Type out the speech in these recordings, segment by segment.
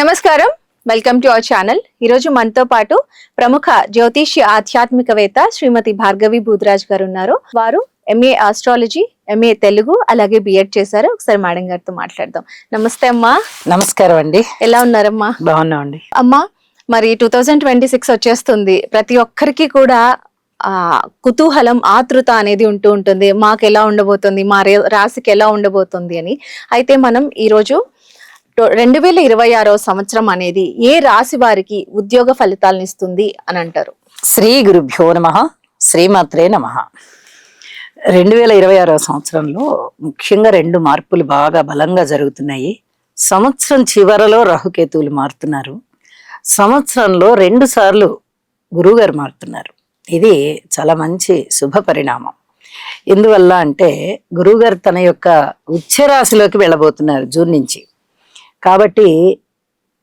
నమస్కారం, welcome to our channel. ఈరోజు మనతో పాటు ప్రముఖ జ్యోతిష్య ఆధ్యాత్మికవేత్త శ్రీమతి భార్గవి బూదిరాజ్ గారు ఉన్నారు. వారు ఎంఏ ఆస్ట్రాలజీ, ఎంఏ తెలుగు, అలాగే బిఎడ్ చేశారు. ఒకసారి మేడం గారితో మాట్లాడదాం. నమస్తే అమ్మా. నమస్కారం అండి. ఎలా ఉన్నారమ్మా? బాగున్నామండి. అమ్మా, మరి 2026 వచ్చేస్తుంది. ప్రతి ఒక్కరికి కూడా కుతూహలం, ఆతృత అనేది ఉంటూ ఉంటుంది. మాకు ఎలా ఉండబోతుంది, మా రాశికి ఎలా ఉండబోతుంది అని. అయితే మనం ఈరోజు 2026వ సంవత్సరం అనేది ఏ రాశి వారికి ఉద్యోగ ఫలితాలను ఇస్తుంది అని అంటారు? శ్రీ గురుభ్యో నమః, శ్రీమాత్రే నమః. 2026వ సంవత్సరంలో ముఖ్యంగా 2 మార్పులు బాగా బలంగా జరుగుతున్నాయి. సంవత్సరం చివరలో రాహుకేతువులు మారుతున్నారు. సంవత్సరంలో 2 సార్లు గురువుగారు మారుతున్నారు. ఇది చాలా మంచి శుభ పరిణామం. ఎందువల్ల అంటే గురువుగారు తన యొక్క ఉచ్చరాశిలోకి వెళ్ళబోతున్నారు జూన్ నుంచి. కాబట్టి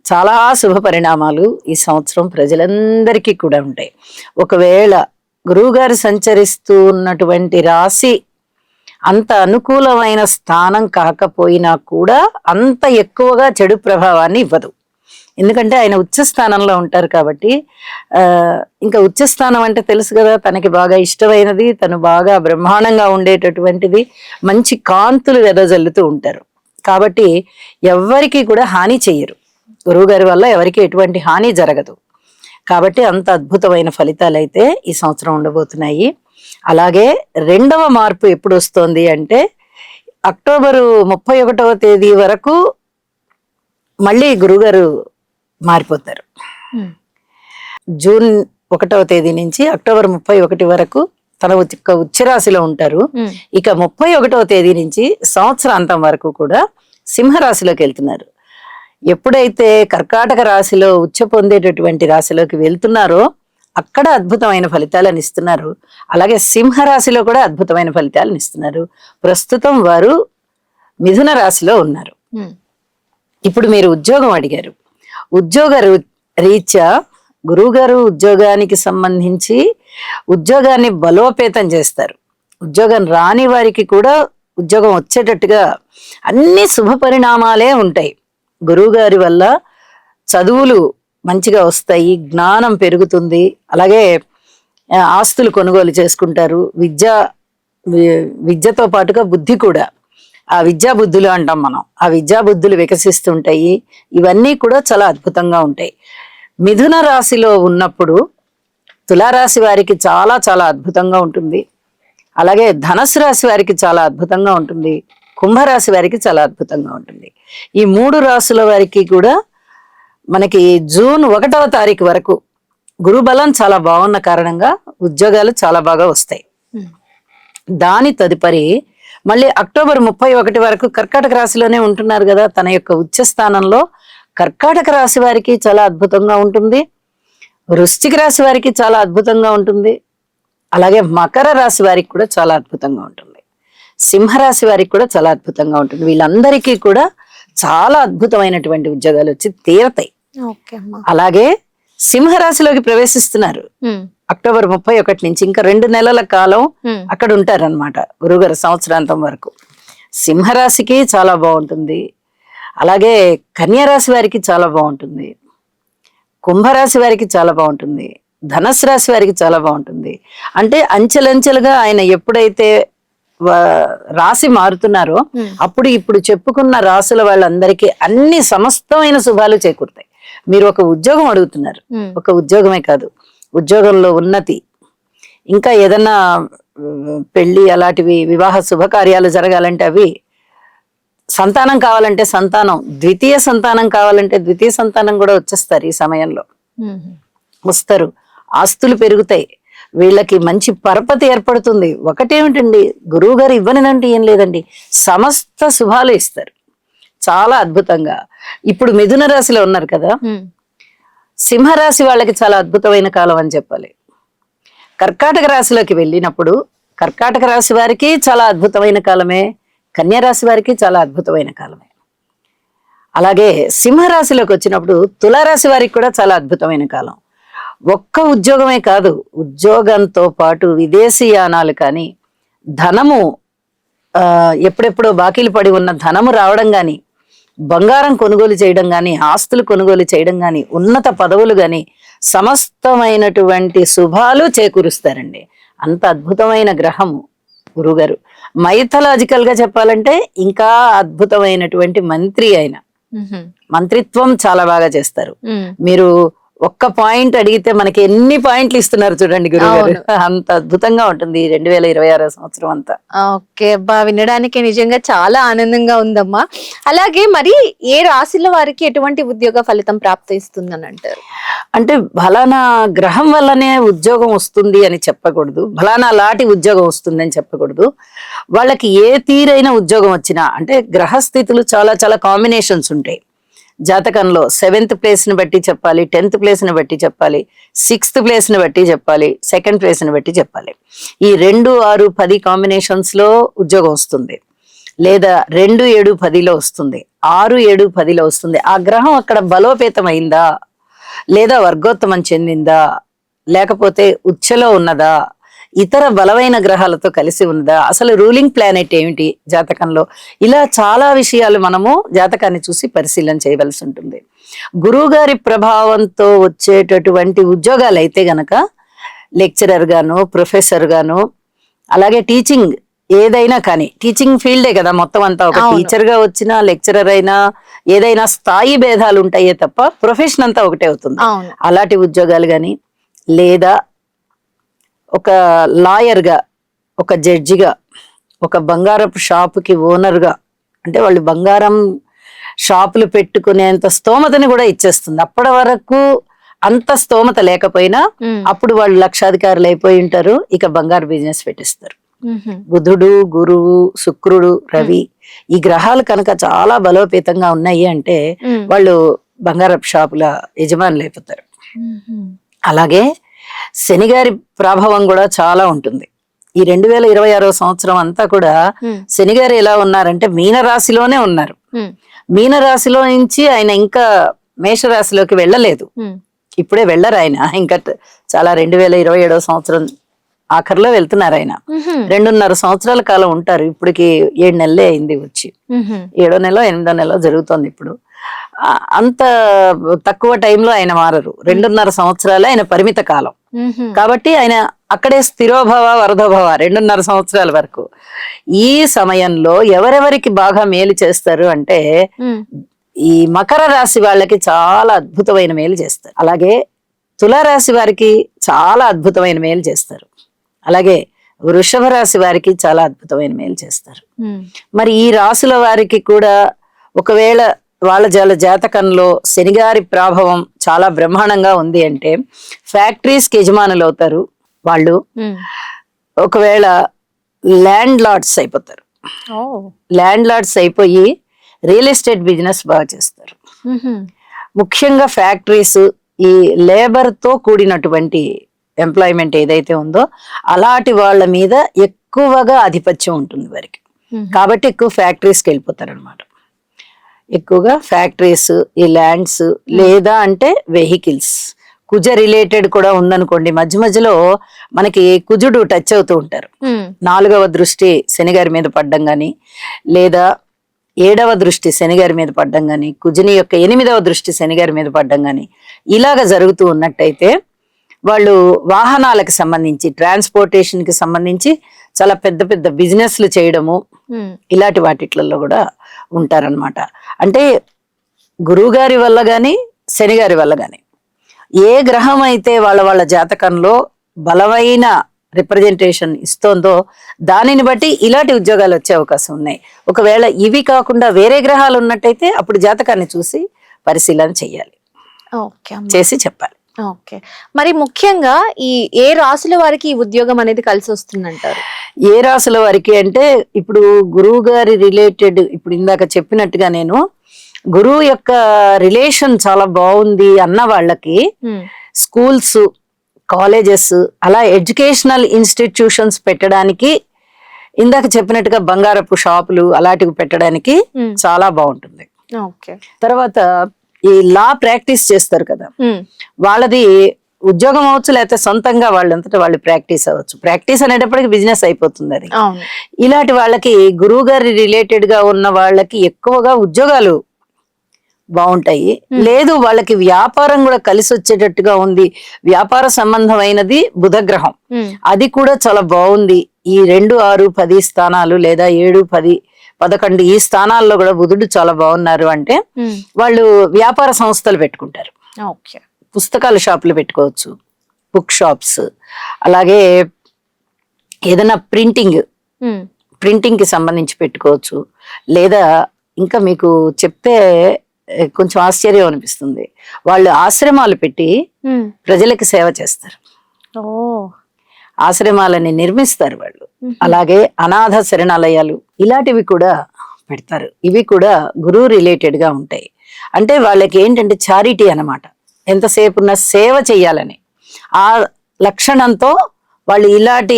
చాలా శుభ పరిణామాలు ఈ సంవత్సరం ప్రజలందరికీ కూడా ఉంటాయి. ఒకవేళ గురువుగారు సంచరిస్తూ ఉన్నటువంటి రాశి అంత అనుకూలమైన స్థానం కాకపోయినా కూడా అంత ఎక్కువగా చెడు ప్రభావాన్ని ఇవ్వదు. ఎందుకంటే ఆయన ఉచ్చ స్థానంలో ఉంటారు కాబట్టి. ఇంకా ఉచ్చ స్థానం అంటే తెలుసు కదా, తనకి బాగా ఇష్టమైనది, తను బాగా బ్రహ్మాండంగా ఉండేటటువంటిది, మంచి కాంతులు వెదజల్లుతూ ఉంటారు. కాబట్టి ఎవరికి కూడా హాని చెయ్యరు. గురువుగారి వల్ల ఎవరికి ఎటువంటి హాని జరగదు. కాబట్టి అంత అద్భుతమైన ఫలితాలు అయితే ఈ సంవత్సరం ఉండబోతున్నాయి. అలాగే 2వ మార్పు ఎప్పుడు వస్తుంది అంటే అక్టోబరు 31వ తేదీ వరకు మళ్ళీ గురువుగారు మారిపోతారు. జూన్ 1వ తేదీ నుంచి అక్టోబర్ 31 వరకు తన ఉచ్చరాశిలో ఉంటారు. ఇక 31వ తేదీ నుంచి సంవత్సరాంతం వరకు కూడా సింహరాశిలోకి వెళ్తున్నారు. ఎప్పుడైతే కర్కాటక రాశిలో ఉచ్చ పొందేటటువంటి రాశిలోకి వెళ్తున్నారో అక్కడ అద్భుతమైన ఫలితాలను ఇస్తున్నారు. అలాగే సింహరాశిలో కూడా అద్భుతమైన ఫలితాలను ఇస్తున్నారు. ప్రస్తుతం వారు మిథున రాశిలో ఉన్నారు. ఇప్పుడు మీరు ఉద్యోగం అడిగారు. ఉద్యోగ రీత్యా గురువుగారు ఉద్యోగానికి సంబంధించి ఉద్యోగాన్ని బలోపేతం చేస్తారు. ఉద్యోగం రాని వారికి కూడా ఉద్యోగం వచ్చేటట్టుగా అన్ని శుభ పరిణామాలే ఉంటాయి. గురువుగారి వల్ల చదువులు మంచిగా వస్తాయి, జ్ఞానం పెరుగుతుంది, అలాగే ఆస్తులు కొనుగోలు చేసుకుంటారు. విద్యతో పాటుగా బుద్ధి కూడా, ఆ విద్యా బుద్ధులు అంటాం మనం, ఆ విద్యా బుద్ధులు వికసిస్తుంటాయి. ఇవన్నీ కూడా చాలా అద్భుతంగా ఉంటాయి. మిథున రాశిలో ఉన్నప్పుడు తులారాశి వారికి చాలా చాలా అద్భుతంగా ఉంటుంది. అలాగే ధనస్సు రాశి వారికి చాలా అద్భుతంగా ఉంటుంది. కుంభరాశి వారికి చాలా అద్భుతంగా ఉంటుంది. ఈ 3 రాశుల వారికి కూడా మనకి జూన్ 1వ తారీఖు వరకు గురు బలం చాలా బాగున్న కారణంగా ఉద్యోగాలు చాలా బాగా వస్తాయి. దాని తదుపరి మళ్ళీ అక్టోబర్ 31 వరకు కర్కాటక రాశిలోనే ఉంటున్నారు కదా, తన యొక్క ఉచ్చ స్థానంలో కర్కాటక రాశి వారికి చాలా అద్భుతంగా ఉంటుంది. వృశ్చిక రాశి వారికి చాలా అద్భుతంగా ఉంటుంది. అలాగే మకర రాశి వారికి కూడా చాలా అద్భుతంగా ఉంటుంది. సింహరాశి వారికి కూడా చాలా అద్భుతంగా ఉంటుంది. వీళ్ళందరికీ కూడా చాలా అద్భుతమైనటువంటి ఉద్యోగాలు వచ్చి తీరతాయి. అలాగే సింహరాశిలోకి ప్రవేశిస్తున్నారు అక్టోబర్ 31 నుంచి. ఇంకా 2 నెలల కాలం అక్కడ ఉంటారన్నమాట గురువుగారు సంవత్సరాంతం వరకు. సింహరాశికి చాలా బాగుంటుంది. అలాగే కన్యారాశి వారికి చాలా బాగుంటుంది. కుంభరాశి వారికి చాలా బాగుంటుంది. ధనస్సు రాశి వారికి చాలా బాగుంటుంది. అంటే అంచెలంచెలుగా ఆయన ఎప్పుడైతే రాశి మారుతున్నారో అప్పుడు ఇప్పుడు చెప్పుకున్న రాశుల వాళ్ళందరికీ అన్ని సమస్తమైన శుభాలు చేకూరుతాయి. మీరు ఒక ఉద్యోగం అడుగుతున్నారు. ఒక ఉద్యోగమే కాదు, ఉద్యోగంలో ఉన్నతి, ఇంకా ఏదన్నా పెళ్లి అలాంటివి, వివాహ శుభకార్యాలు జరగాలంటే అవి, సంతానం కావాలంటే సంతానం, ద్వితీయ సంతానం కావాలంటే ద్వితీయ సంతానం కూడా వచ్చేస్తారు. ఈ సమయంలో వస్తారు. ఆస్తులు పెరుగుతాయి. వీళ్ళకి మంచి పరపతి ఏర్పడుతుంది. ఒకటేమిటండి, గురువు గారు ఇవ్వనిదంటే ఏం లేదండి, సమస్త శుభాలు ఇస్తారు చాలా అద్భుతంగా. ఇప్పుడు మిథున రాశిలో ఉన్నారు కదా, సింహరాశి వాళ్ళకి చాలా అద్భుతమైన కాలం అని చెప్పాలి. కర్కాటక రాశిలోకి వెళ్ళినప్పుడు కర్కాటక రాశి వారికి చాలా అద్భుతమైన కాలమే, కన్యారాశి వారికి చాలా అద్భుతమైన కాలమే. అలాగే సింహరాశిలోకి వచ్చినప్పుడు తులారాశి వారికి కూడా చాలా అద్భుతమైన కాలం. ఒక్క ఉద్యోగమే కాదు, ఉద్యోగంతో పాటు విదేశీయానాలు కానీ, ధనము ఎప్పుడెప్పుడో బాకీలు పడి ఉన్న ధనము రావడం కానీ, బంగారం కొనుగోలు చేయడం గాని, ఆస్తులు కొనుగోలు చేయడం గాని, ఉన్నత పదవులు గాని, సమస్తమైనటువంటి శుభాలు చేకూరుస్తారండి. అంత అద్భుతమైన గ్రహము గురుగారు. మైథలాజికల్ గా చెప్పాలంటే ఇంకా అద్భుతమైనటువంటి మంత్రి ఆయన. మంత్రిత్వం చాలా బాగా చేస్తారు. మీరు ఒక్క పాయింట్ అడిగితే మనకి ఎన్ని పాయింట్లు ఇస్తున్నారు చూడండి గురుగారు. అంత అద్భుతంగా ఉంటుంది 2026 సంవత్సరం అంతా. ఓకే అబ్బా, వినడానికి నిజంగా చాలా ఆనందంగా ఉందమ్మా. అలాగే మరి ఏ రాశిలో వారికి ఎటువంటి ఉద్యోగ ఫలితం ప్రాప్తిస్తుందని అంటారు? అంటే ఫలానా గ్రహం వల్లనే ఉద్యోగం వస్తుంది అని చెప్పకూడదు, ఫలానా లాంటి ఉద్యోగం వస్తుంది అని చెప్పకూడదు. వాళ్ళకి ఏ తీరైన ఉద్యోగం వచ్చినా, అంటే గ్రహస్థితులు చాలా చాలా కాంబినేషన్స్ ఉంటాయి జాతకంలో. 7th ప్లేస్ ని బట్టి చెప్పాలి, 10th ప్లేస్ ని బట్టి చెప్పాలి, 6th ప్లేస్ ని బట్టి చెప్పాలి, 2nd ప్లేస్ ని బట్టి చెప్పాలి. ఈ 2, 6, 10 కాంబినేషన్స్ లో ఉద్యోగం వస్తుంది, లేదా 2, 7, 10లో వస్తుంది, 6, 7, 10లో వస్తుంది. ఆ గ్రహం అక్కడ బలోపేతమైందా, లేదా వర్గోత్తమం చెందిందా, లేకపోతే ఉచ్చలో ఉన్నదా, ఇతర బలమైన గ్రహాలతో కలిసి ఉన్నదా, అసలు రూలింగ్ ప్లానెట్ ఏమిటి జాతకంలో, ఇలా చాలా విషయాలు మనము జాతకాన్ని చూసి పరిశీలన చేయవలసి ఉంటుంది. గురువు గారి ప్రభావంతో వచ్చేటటువంటి ఉద్యోగాలు అయితే గనక లెక్చరర్ గాను, ప్రొఫెసర్ గాను, అలాగే టీచింగ్ ఏదైనా కానీ, టీచింగ్ ఫీల్డే కదా మొత్తం అంతా. ఒక టీచర్ గా వచ్చినా, లెక్చరర్ అయినా, ఏదైనా స్థాయి భేదాలు ఉంటాయే తప్ప ప్రొఫెషన్ అంతా ఒకటే అవుతుంది. అలాంటి ఉద్యోగాలు గాని, లేదా ఒక లాయర్గా, ఒక జడ్జిగా, ఒక బంగారపు షాపుకి ఓనర్గా, అంటే వాళ్ళు బంగారం షాపులు పెట్టుకునేంత స్తోమతని కూడా ఇచ్చేస్తుంది. అప్పటి వరకు అంత స్తోమత లేకపోయినా అప్పుడు వాళ్ళు లక్షాధికారులు అయిపోయి ఉంటారు, ఇక బంగారు బిజినెస్ పెట్టిస్తారు. బుధుడు, గురువు, శుక్రుడు, రవి ఈ గ్రహాలు కనుక చాలా బలోపేతంగా ఉన్నాయి అంటే వాళ్ళు బంగారపు షాపుల యజమానులు అయిపోతారు. అలాగే శనిగారి ప్రభావం కూడా చాలా ఉంటుంది. ఈ 2026 సంవత్సరం అంతా కూడా శనిగారు ఎలా ఉన్నారంటే మీనరాశిలోనే ఉన్నారు. మీనరాశిలో నుంచి ఆయన ఇంకా మేషరాశిలోకి వెళ్ళలేదు, ఇప్పుడే వెళ్ళరు ఆయన. ఇంకా చాలా 2027 సంవత్సరం ఆఖరిలో వెళ్తున్నారు ఆయన. 2.5 సంవత్సరాల కాలం ఉంటారు. ఇప్పటికి 7 నెలలే అయింది వచ్చి, 7వ నెల 8వ నెల జరుగుతోంది ఇప్పుడు. అంత తక్కువ టైంలో ఆయన మారరు. 2.5 సంవత్సరాలే ఆయన పరిమిత కాలం. కాబట్టి ఆయన అక్కడే స్థిరోభవ వరదోభవ 2.5 సంవత్సరాల వరకు. ఈ సమయంలో ఎవరెవరికి బాగా మేలు చేస్తారు అంటే ఈ మకర రాశి వాళ్ళకి చాలా అద్భుతమైన మేలు చేస్తారు. అలాగే తులారాశి వారికి చాలా అద్భుతమైన మేలు చేస్తారు. అలాగే వృషభ రాశి వారికి చాలా అద్భుతమైన మేలు చేస్తారు. మరి ఈ రాశుల వారికి కూడా ఒకవేళ వాళ్ళ జాతకంలో శనిగారి ప్రభావం చాలా బ్రహ్మాండంగా ఉంది అంటే ఫ్యాక్టరీస్కి యజమానులు అవుతారు వాళ్ళు. ఒకవేళ ల్యాండ్ లార్డ్స్ అయిపోతారు. ల్యాండ్ లార్డ్స్ అయిపోయి రియల్ ఎస్టేట్ బిజినెస్ బాగా చేస్తారు. ముఖ్యంగా ఫ్యాక్టరీస్, ఈ లేబర్ తో కూడినటువంటి ఎంప్లాయ్మెంట్ ఏదైతే ఉందో అలాంటి వాళ్ళ మీద ఎక్కువగా ఆధిపత్యం ఉంటుంది వారికి. కాబట్టి ఎక్కువ ఫ్యాక్టరీస్కి వెళ్ళిపోతారు అనమాట. ఎక్కువగా ఫ్యాక్టరీస్, ఈ ల్యాండ్స్, లేదా అంటే వెహికల్స్. కుజ రిలేటెడ్ కూడా ఉందనుకోండి, మధ్య మధ్యలో మనకి కుజుడు టచ్ అవుతూ ఉంటారు. 4వ దృష్టి శనిగారి మీద పడ్డం గాని, లేదా 7వ దృష్టి శనిగారి మీద పడ్డం గాని, కుజుని యొక్క 8వ దృష్టి శనిగారి మీద పడ్డం గాని ఇలాగ జరుగుతూ ఉన్నట్టయితే వాళ్ళు వాహనాలకు సంబంధించి, ట్రాన్స్పోర్టేషన్ కి సంబంధించి చాలా పెద్ద పెద్ద బిజినెస్లు చేయడము ఇలాంటి వాటిట్లలో కూడా ఉంటారనమాట. అంటే గురువు గారి వల్ల గాని, శనిగారి వల్ల గాని ఏ గ్రహం అయితే వాళ్ళ జాతకంలో బలమైన రిప్రజెంటేషన్ ఇస్తోందో దానిని బట్టి ఇలాంటి ఉద్యోగాలు వచ్చే అవకాశం ఉన్నాయి. ఒకవేళ ఇవి కాకుండా వేరే గ్రహాలు ఉన్నట్టయితే అప్పుడు జాతకాన్ని చూసి పరిశీలన చెయ్యాలి, చేసి చెప్పాలి. ఓకే, మరి ముఖ్యంగా ఈ ఏ రాశుల వారికి ఈ ఉద్యోగం అనేది కలిసి వస్తుందంటారు? ఏ రాశుల వారికి అంటే ఇప్పుడు గురువు గారి రిలేటెడ్, ఇప్పుడు ఇందాక చెప్పినట్టుగా నేను గురువు యొక్క రిలేషన్ చాలా బాగుంది అన్న వాళ్ళకి స్కూల్స్, కాలేజెస్, అలా ఎడ్యుకేషనల్ ఇన్స్టిట్యూషన్స్ పెట్టడానికి, ఇందాక చెప్పినట్టుగా బంగారపు షాపులు అలాంటివి పెట్టడానికి చాలా బాగుంటుంది. తర్వాత ఈ లా ప్రాక్టీస్ చేస్తారు కదా, వాళ్ళది ఉద్యోగం అవ్వచ్చు, లేకపోతే సొంతంగా వాళ్ళంతటా వాళ్ళు ప్రాక్టీస్ అవ్వచ్చు. ప్రాక్టీస్ అనేటప్పటికి బిజినెస్ అయిపోతుంది అది. ఇలాంటి వాళ్ళకి గురువు గారి రిలేటెడ్ గా ఉన్న వాళ్ళకి ఎక్కువగా ఉద్యోగాలు బాగుంటాయి. లేదు వాళ్ళకి వ్యాపారం కూడా కలిసి వచ్చేటట్టుగా ఉంది, వ్యాపార సంబంధమైనది బుధగ్రహం, అది కూడా చాలా బాగుంది. ఈ 2, 6, 10 స్థానాలు లేదా 7, 10, 11 ఈ స్థానాల్లో కూడా బుధుడు చాలా బాగున్నారు అంటే వాళ్ళు వ్యాపార సంస్థలు పెట్టుకుంటారు. పుస్తకాల షాపులు పెట్టుకోవచ్చు, బుక్ షాప్స్, అలాగే ఏదైనా ప్రింటింగ్ కి సంబంధించి పెట్టుకోవచ్చు. లేదా ఇంకా మీకు చెప్తే కొంచెం ఆశ్చర్యం అనిపిస్తుంది, వాళ్ళు ఆశ్రమాలు పెట్టి ప్రజలకి సేవ చేస్తారు, ఆశ్రమాలని నిర్మిస్తారు వాళ్ళు. అలాగే అనాథ శరణాలయాలు ఇలాంటివి కూడా పెడతారు. ఇవి కూడా గురువు రిలేటెడ్ గా ఉంటాయి. అంటే వాళ్ళకి ఏంటంటే చారిటీ అన్నమాట, ఎంతసేపు ఉన్న సేవ చెయ్యాలని ఆ లక్షణంతో వాళ్ళు ఇలాంటి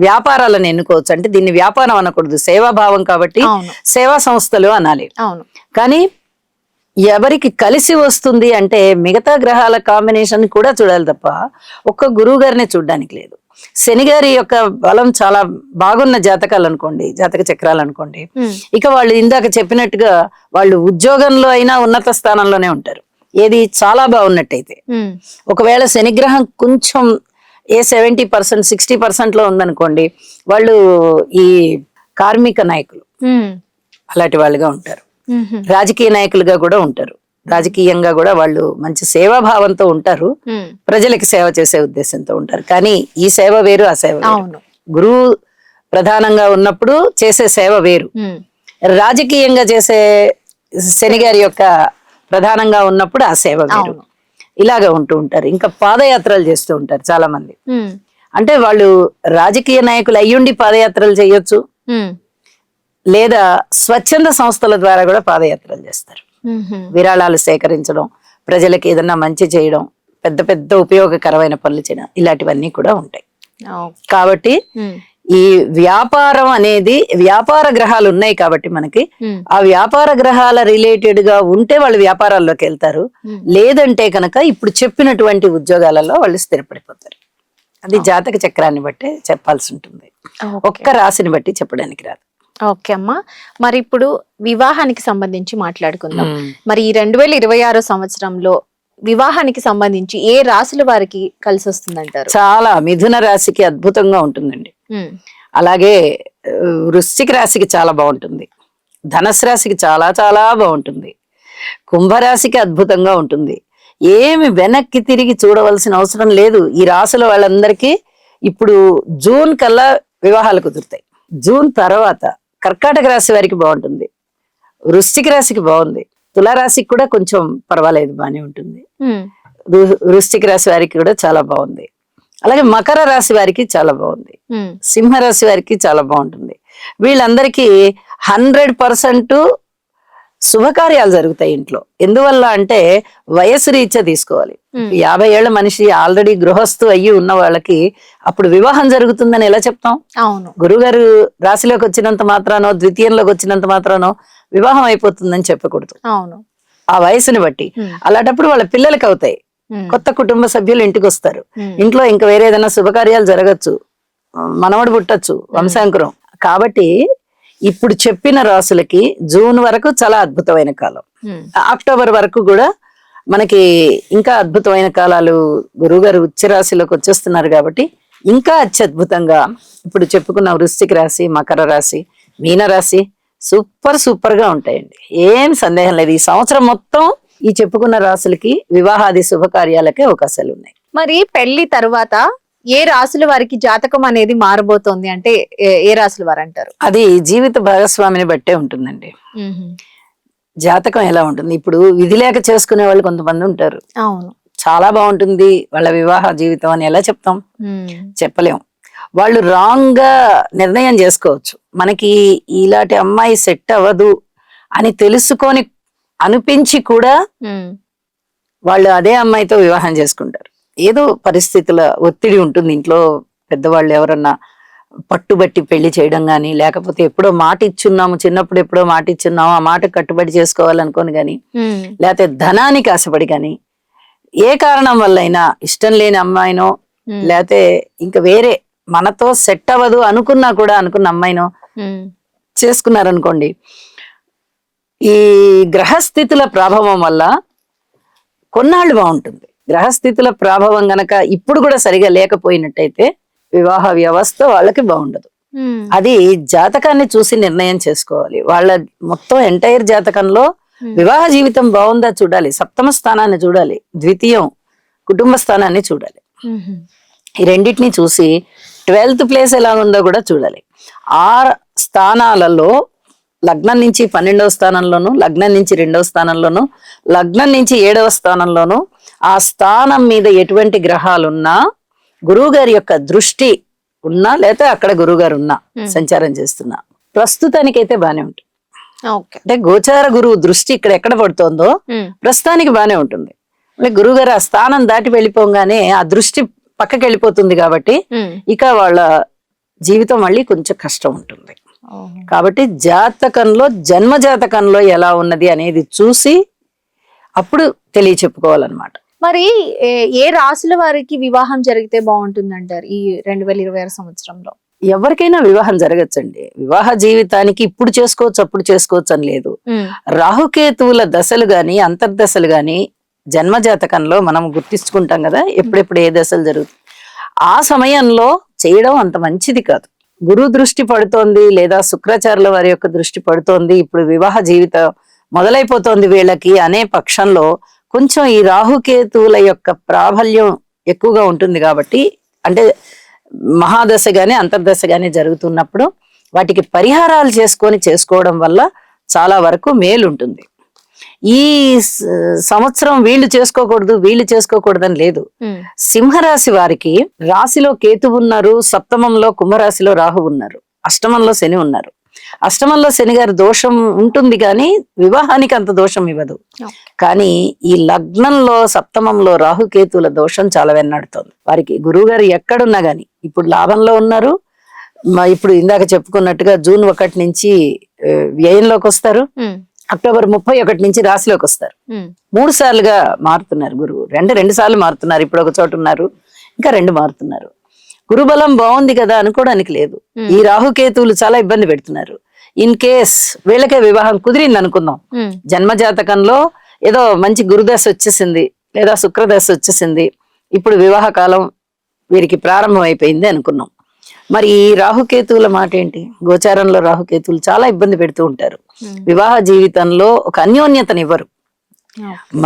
వ్యాపారాలను ఎన్నుకోవచ్చు. అంటే దీన్ని వ్యాపారం అనకూడదు, సేవాభావం కాబట్టి సేవా సంస్థలు అనాలి. కానీ ఎవరికి కలిసి వస్తుంది అంటే మిగతా గ్రహాల కాంబినేషన్ కూడా చూడాలి తప్ప ఒక్క గురువు గారినే చూడడానికి లేదు. శని గారి యొక్క బలం చాలా బాగున్న జాతకాలు అనుకోండి, జాతక చక్రాలు అనుకోండి, ఇక వాళ్ళు ఇందాక చెప్పినట్టుగా వాళ్ళు ఉద్యోగంలో అయినా ఉన్నత స్థానంలోనే ఉంటారు. ఏది చాలా బాగున్నట్టయితే. ఒకవేళ శనిగ్రహం కొంచెం 70%, 60% లో ఉందనుకోండి, వాళ్ళు ఈ కార్మిక నాయకులు అలాంటి వాళ్ళుగా ఉంటారు. రాజకీయ నాయకులుగా కూడా ఉంటారు. రాజకీయంగా కూడా వాళ్ళు మంచి సేవాభావంతో ఉంటారు, ప్రజలకి సేవ చేసే ఉద్దేశంతో ఉంటారు. కానీ ఈ సేవ వేరు, ఆ సేవ వేరు. గురువు ప్రధానంగా ఉన్నప్పుడు చేసే సేవ వేరు, రాజకీయంగా చేసే శని గారి యొక్క ప్రధానంగా ఉన్నప్పుడు ఆ సేవ వేరు. ఇలాగా ఉంటూ ఉంటారు. ఇంకా పాదయాత్రలు చేస్తూ ఉంటారు చాలా మంది. అంటే వాళ్ళు రాజకీయ నాయకులు అయ్యుండి పాదయాత్రలు చేయొచ్చు, లేదా స్వచ్ఛంద సంస్థల ద్వారా కూడా పాదయాత్రలు చేస్తారు. విరాళాలు సేకరించడం, ప్రజలకు ఏదన్నా మంచి చేయడం, పెద్ద పెద్ద ఉపయోగకరమైన పనులు చేయడం, ఇలాంటివన్నీ కూడా ఉంటాయి. కాబట్టి ఈ వ్యాపారం అనేది వ్యాపార గ్రహాలు ఉన్నాయి కాబట్టి మనకి ఆ వ్యాపార గ్రహాల రిలేటెడ్ గా ఉంటే వాళ్ళు వ్యాపారాల్లోకి వెళ్తారు. లేదంటే కనుక ఇప్పుడు చెప్పినటువంటి ఉద్యోగాలలో వాళ్ళు స్థిరపడిపోతారు. అది జాతక చక్రాన్ని బట్టి చెప్పాల్సి ఉంటుంది, ఒక్క రాశిని బట్టి చెప్పడానికి రాదు. ఓకే అమ్మా, మరి ఇప్పుడు వివాహానికి సంబంధించి మాట్లాడుకుందాం. మరి ఈ 2026 సంవత్సరంలో వివాహానికి సంబంధించి ఏ రాశుల వారికి కలిసి వస్తుందంటారు? చాలా మిథున రాశికి అద్భుతంగా ఉంటుందండి. అలాగే వృశ్చిక రాశికి చాలా బాగుంటుంది, ధనుసు రాశికి చాలా చాలా బాగుంటుంది, కుంభరాశికి అద్భుతంగా ఉంటుంది. ఏమి వెనక్కి తిరిగి చూడవలసిన అవసరం లేదు. ఈ రాశుల వాళ్ళందరికీ ఇప్పుడు జూన్ కల్లా వివాహాలు కుదురుతాయి. జూన్ తర్వాత కర్కాటక రాశి వారికి బాగుంటుంది, వృశ్చిక రాశికి బాగుంది, తులారాశికి కూడా కొంచెం పర్వాలేదు, బానే ఉంటుంది. వృశ్చిక రాశి వారికి కూడా చాలా బాగుంది. అలాగే మకర రాశి వారికి చాలా బాగుంది, సింహరాశి వారికి చాలా బాగుంటుంది. వీళ్ళందరికీ 100% శుభకార్యాలు జరుగుతాయి ఇంట్లో. ఎందువల్ల అంటే వయసు రీత్యా తీసుకోవాలి. 50 ఏళ్ల మనిషి ఆల్రెడీ గృహస్థు అయ్యి ఉన్న వాళ్ళకి అప్పుడు వివాహం జరుగుతుందని ఎలా చెప్తాం? అవును, గురుగారు రాశిలోకి వచ్చినంత మాత్రానో, ద్వితీయంలోకి వచ్చినంత మాత్రానో వివాహం అయిపోతుందని చెప్పకూడదు. అవును, ఆ వయసుని బట్టి. అలాంటప్పుడు వాళ్ళ పిల్లలకి అవుతాయి, కొత్త కుటుంబ సభ్యులు ఇంటికి వస్తారు, ఇంట్లో ఇంకా వేరే ఏదైనా శుభకార్యాలు జరగచ్చు, మనవడు పుట్టచ్చు, వంశాంకురం. కాబట్టి ఇప్పుడు చెప్పిన రాసులకి జూన్ వరకు చాలా అద్భుతమైన కాలం, అక్టోబర్ వరకు కూడా మనకి ఇంకా అద్భుతమైన కాలాలు. గురువుగారు ఉచ్చ రాశిలోకి వచ్చేస్తున్నారు కాబట్టి ఇంకా అత్యద్భుతంగా ఇప్పుడు చెప్పుకున్న వృశ్చిక రాశి, మకర రాశి, మీనరాశి సూపర్ గా ఉంటాయండి. ఏం సందేహం లేదు. ఈ సంవత్సరం మొత్తం ఈ చెప్పుకున్న రాశులకి వివాహాది శుభకార్యాలకే అవకాశాలు ఉన్నాయి. మరి పెళ్లి తర్వాత ఏ రాశుల వారికి జాతకం అనేది మారబోతోంది అంటే ఏ రాశుల వారు అంటారు? అది జీవిత భాగస్వామిని బట్టే ఉంటుందండి. జాతకం ఎలా ఉంటుంది, ఇప్పుడు విధి లేక చేసుకునే వాళ్ళు కొంతమంది ఉంటారు. అవును, చాలా బాగుంటుంది వాళ్ళ వివాహ జీవితం అని ఎలా చెప్తాం? చెప్పలేం. వాళ్ళు రాంగ్ గా నిర్ణయం చేసుకోవచ్చు. మనకి ఇలాంటి అమ్మాయి సెట్ అవ్వదు అని తెలుసుకొని అనిపించి కూడా వాళ్ళు అదే అమ్మాయితో వివాహం చేసుకుంటారు. ఏదో పరిస్థితుల ఒత్తిడి ఉంటుంది ఇంట్లో, పెద్దవాళ్ళు ఎవరన్నా పట్టుబట్టి పెళ్లి చేయడం గాని, లేకపోతే ఎప్పుడో మాట ఇచ్చున్నాము, చిన్నప్పుడు ఎప్పుడో మాట ఇచ్చున్నాము, ఆ మాట కట్టుబడి చేసుకోవాలనుకోని గాని, లేకపోతే ధనానికి ఆశపడి గాని, ఏ కారణం వల్ల అయినా ఇష్టం లేని అమ్మాయినో, లేకపోతే ఇంకా వేరే మనతో సెట్ అవ్వదు అనుకున్నా కూడా అనుకున్న అమ్మాయినో చేసుకున్నారనుకోండి, ఈ గ్రహస్థితుల ప్రభావం వల్ల కొన్నాళ్ళు బాగుంటుంది. గ్రహస్థితుల ప్రభావం గనక ఇప్పుడు కూడా సరిగా లేకపోయినట్టయితే వివాహ వ్యవస్థ వాళ్ళకి బాగుండదు. అది జాతకాన్ని చూసి నిర్ణయం చేసుకోవాలి. వాళ్ళ మొత్తం ఎంటైర్ జాతకంలో వివాహ జీవితం బాగుందా చూడాలి, సప్తమ స్థానాన్ని చూడాలి, ద్వితీయం కుటుంబ స్థానాన్ని చూడాలి. ఈ రెండింటిని చూసి 12th ప్లేస్ ఎలా ఉందో కూడా చూడాలి. ఆ స్థానాలలో లగ్నం నుంచి 12వ స్థానంలోను, లగ్నం నుంచి 2వ స్థానంలోను, లగ్నం నుంచి 7వ స్థానంలోను ఆ స్థానం మీద ఎటువంటి గ్రహాలున్నా, గురువు గారి యొక్క దృష్టి ఉన్నా, లేకపోతే అక్కడ గురువు గారు ఉన్నా సంచారం చేస్తున్నా, ప్రస్తుతానికైతే బానే ఉంటుంది. అంటే గోచార గురువు దృష్టి ఇక్కడ ఎక్కడ పడుతోందో ప్రస్తుతానికి బానే ఉంటుంది. గురువు గారు ఆ స్థానం దాటి వెళ్ళిపోగానే ఆ దృష్టి పక్కకి వెళ్ళిపోతుంది కాబట్టి ఇక వాళ్ళ జీవితం మళ్ళీ కొంచెం కష్టం ఉంటుంది. కాబట్టి జాతకంలో, జన్మ జాతకంలో ఎలా ఉన్నది అనేది చూసి అప్పుడు తెలియచెప్పుకోవాలన్నమాట. మరి ఏ రాశుల వారికి వివాహం జరిగితే బాగుంటుంది అంటారు ఈ 2026 సంవత్సరంలో? ఎవరికైనా వివాహం జరగచ్చండి. వివాహ జీవితానికి ఇప్పుడు చేసుకోవచ్చు, అప్పుడు చేసుకోవచ్చు అని లేదు. రాహుకేతువుల దశలు గాని, అంతర్దశలు గాని జన్మ జాతకంలో మనం గుర్తించుకుంటాం కదా, ఎప్పుడెప్పుడు ఏ దశలు జరుగుతుంది. ఆ సమయంలో చేయడం అంత మంచిది కాదు. గురు దృష్టి పడుతోంది, లేదా శుక్రాచార్యుల వారి యొక్క దృష్టి పడుతోంది, ఇప్పుడు వివాహ జీవితం మొదలైపోతోంది వీళ్ళకి అనే పక్షంలో కొంచెం ఈ రాహుకేతువుల యొక్క ప్రాబల్యం ఎక్కువగా ఉంటుంది. కాబట్టి అంటే మహాదశ గాని అంతర్దశ గాని జరుగుతున్నప్పుడు వాటికి పరిహారాలు చేసుకోవడం వల్ల చాలా వరకు మేలు ఉంటుంది. ఈ సంవత్సరం వీళ్ళు చేసుకోకూడదని లేదు. సింహరాశి వారికి రాశిలో కేతు ఉన్నారు, సప్తమంలో కుంభరాశిలో రాహు ఉన్నారు, అష్టమంలో శని ఉన్నారు. అష్టమంలో శని గారి దోషం ఉంటుంది కానీ వివాహానికి అంత దోషం ఇవ్వదు. కానీ ఈ లగ్నంలో సప్తమంలో రాహుకేతువుల దోషం చాలా వెన్నాడుతోంది. వారికి గురువు గారు ఎక్కడున్నా గాని ఇప్పుడు లాభంలో ఉన్నారు. ఇప్పుడు ఇందాక చెప్పుకున్నట్టుగా జూన్ 1 నుంచి వ్యయంలోకి వస్తారు, అక్టోబర్ 31 నుంచి రాశిలోకి వస్తారు. 3 సార్లుగా మారుతున్నారు గురువు. రెండు సార్లు మారుతున్నారు. ఇప్పుడు ఒక చోట ఉన్నారు, ఇంకా 2 మారుతున్నారు. గురుబలం బాగుంది కదా అనుకోవడానికి లేదు. ఈ రాహుకేతువులు చాలా ఇబ్బంది పెడుతున్నారు. ఇన్ కేస్ వీళ్ళకే వివాహం కుదిరింది అనుకుందాం, జన్మ జాతకంలో ఏదో మంచి గురుదశ వచ్చేసింది, లేదా శుక్రదశ వచ్చేసింది, ఇప్పుడు వివాహ కాలం వీరికి ప్రారంభం అయిపోయింది అనుకున్నాం. మరి ఈ రాహుకేతువుల మాట ఏంటి? గోచారంలో రాహుకేతువులు చాలా ఇబ్బంది పెడుతూ ఉంటారు. వివాహ జీవితంలో ఒక అన్యోన్యతనివ్వరు.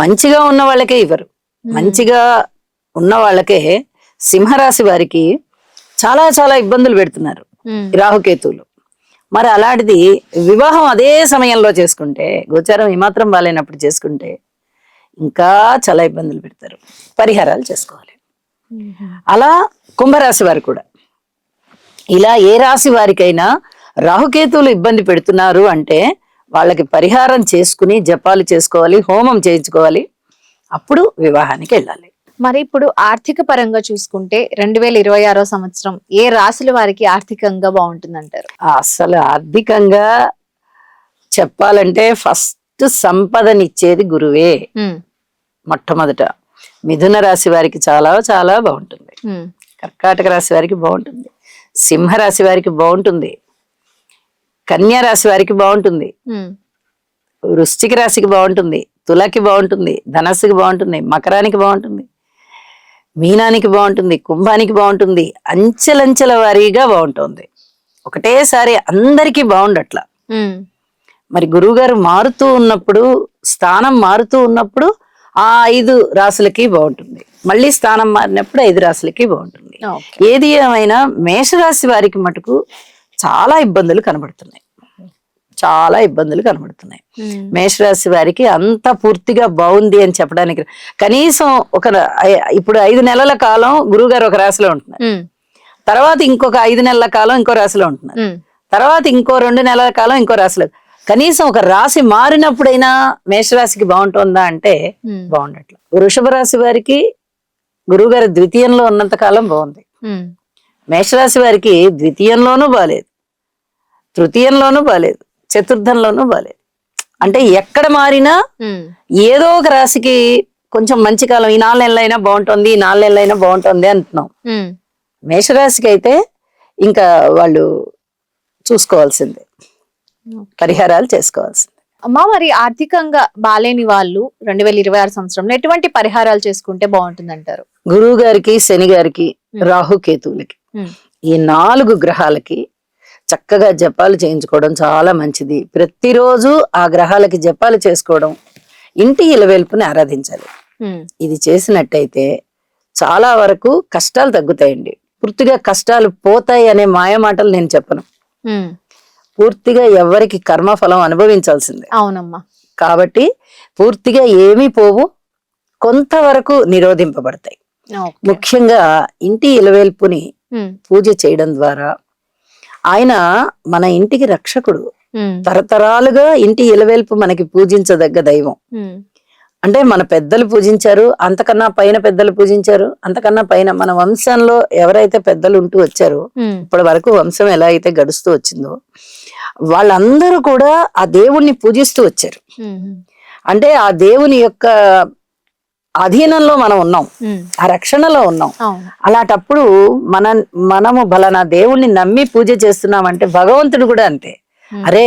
మంచిగా ఉన్న వాళ్ళకే ఇవ్వరు. మంచిగా ఉన్న వాళ్ళకే సింహరాశి వారికి చాలా చాలా ఇబ్బందులు పెడుతున్నారు రాహుకేతువులు. మరి అలాంటిది వివాహం అదే సమయంలో చేసుకుంటే, గోచారం ఏమాత్రం బాలేనప్పుడు చేసుకుంటే ఇంకా చాలా ఇబ్బందులు పెడతారు. పరిహారాలు చేసుకోవాలి. అలా కుంభరాశి వారు కూడా ఇలా ఏ రాశి వారికైనా రాహుకేతువులు ఇబ్బంది పెడుతున్నారు అంటే వాళ్ళకి పరిహారం చేసుకుని జపాలు చేసుకోవాలి, హోమం చేయించుకోవాలి, అప్పుడు వివాహానికి వెళ్ళాలి. మరి ఇప్పుడు ఆర్థిక పరంగా చూసుకుంటే 2026 సంవత్సరం ఏ రాశుల వారికి ఆర్థికంగా బాగుంటుంది అంటారు? అసలు ఆర్థికంగా చెప్పాలంటే ఫస్ట్ సంపదనిచ్చేది గురువే. మొట్టమొదట మిథున రాశి వారికి చాలా చాలా బాగుంటుంది, కర్కాటక రాశి వారికి బాగుంటుంది, సింహరాశి వారికి బాగుంటుంది, కన్యా రాశి వారికి బాగుంటుంది, వృశ్చిక రాశికి బాగుంటుంది, తులకి బాగుంటుంది, ధనస్సుకి బాగుంటుంది, మకరానికి బాగుంటుంది, మీనానికి బాగుంటుంది, కుంభానికి బాగుంటుంది, అంచెలంచెల వారీగా బాగుంటుంది. ఒకటేసారి అందరికీ బాగుండట్లా. మరి గురువు గారు మారుతూ ఉన్నప్పుడు, స్థానం మారుతూ ఉన్నప్పుడు ఆ 5 రాశులకి బాగుంటుంది, మళ్ళీ స్థానం మారినప్పుడు 5 రాశులకి బాగుంటుంది. ఏది ఏమైనా మేషరాశి వారికి మటుకు చాలా ఇబ్బందులు కనబడుతున్నాయి. మేషరాశి వారికి అంత పూర్తిగా బాగుంది అని చెప్పడానికి కనీసం ఇప్పుడు 5 నెలల కాలం గురువుగారు ఒక రాశిలో ఉంటున్నారు, తర్వాత ఇంకొక 5 నెలల కాలం ఇంకో రాశిలో ఉంటున్నారు, తర్వాత ఇంకో 2 నెలల కాలం ఇంకో రాశిలో. కనీసం ఒక రాశి మారినప్పుడైనా మేషరాశికి బాగుంటుందా అంటే బాగుండట్లేదు. వృషభ రాశి వారికి గురువుగారు ద్వితీయంలో ఉన్నంత కాలం బాగుంది. మేషరాశి వారికి ద్వితీయంలోనూ బాలేదు, తృతీయంలోనూ బాలేదు, చతుర్థంలోనూ బాలేదు. అంటే ఎక్కడ మారినా ఏదో ఒక రాశికి కొంచెం మంచి కాలం, ఈ 4 నెలలైనా బాగుంటుంది, ఈ 4 నెలలైనా బాగుంటుంది అంటున్నాం. మేషరాశికి అయితే ఇంకా వాళ్ళు చూసుకోవాల్సిందే, పరిహారాలు చేసుకోవాల్సిందే. అమ్మా మరి ఆర్థికంగా బాలేని వాళ్ళు 2026 సంవత్సరంలో ఎటువంటి పరిహారాలు చేసుకుంటే బాగుంటుంది అంటారు? గురువు గారికి, శని గారికి, రాహు కేతువులకి, ఈ 4 గ్రహాలకి చక్కగా జపాలు చేయించుకోవడం చాలా మంచిది. ప్రతిరోజు ఆ గ్రహాలకి జపాలు చేసుకోవడం, ఇంటి ఇలవేల్పుని ఆరాధించాలి. ఇది చేసినట్టయితే చాలా వరకు కష్టాలు తగ్గుతాయండి. పూర్తిగా కష్టాలు పోతాయి అనే మాయ మాటలు నేను చెప్పను. పూర్తిగా ఎవరికి కర్మఫలం అనుభవించాల్సిందే. అవునమ్మా. కాబట్టి పూర్తిగా ఏమీ పోవు, కొంతవరకు నిరోధింపబడతాయి. ముఖ్యంగా ఇంటి ఇలవేల్పుని పూజ చేయడం ద్వారా ఆయన మన ఇంటికి రక్షకుడు. తరతరాలుగా ఇంటి ఇలవేల్పు మనకి పూజించదగ్గ దైవం. అంటే మన పెద్దలు పూజించారు, అంతకన్నా పైన పెద్దలు పూజించారు, అంతకన్నా పైన మన వంశంలో ఎవరైతే పెద్దలు ఉంటూ వచ్చారో, ఇప్పటి వరకు వంశం ఎలా అయితే గడుస్తూ వచ్చిందో వాళ్ళందరూ కూడా ఆ దేవుణ్ణి పూజిస్తూ వచ్చారు. అంటే ఆ దేవుని యొక్క అధీనంలో మనం ఉన్నాం, ఆ రక్షణలో ఉన్నాం. అలాంటప్పుడు మనము బలనా దేవుణ్ణి నమ్మి పూజ చేస్తున్నామంటే భగవంతుడు కూడా అంతే. అరే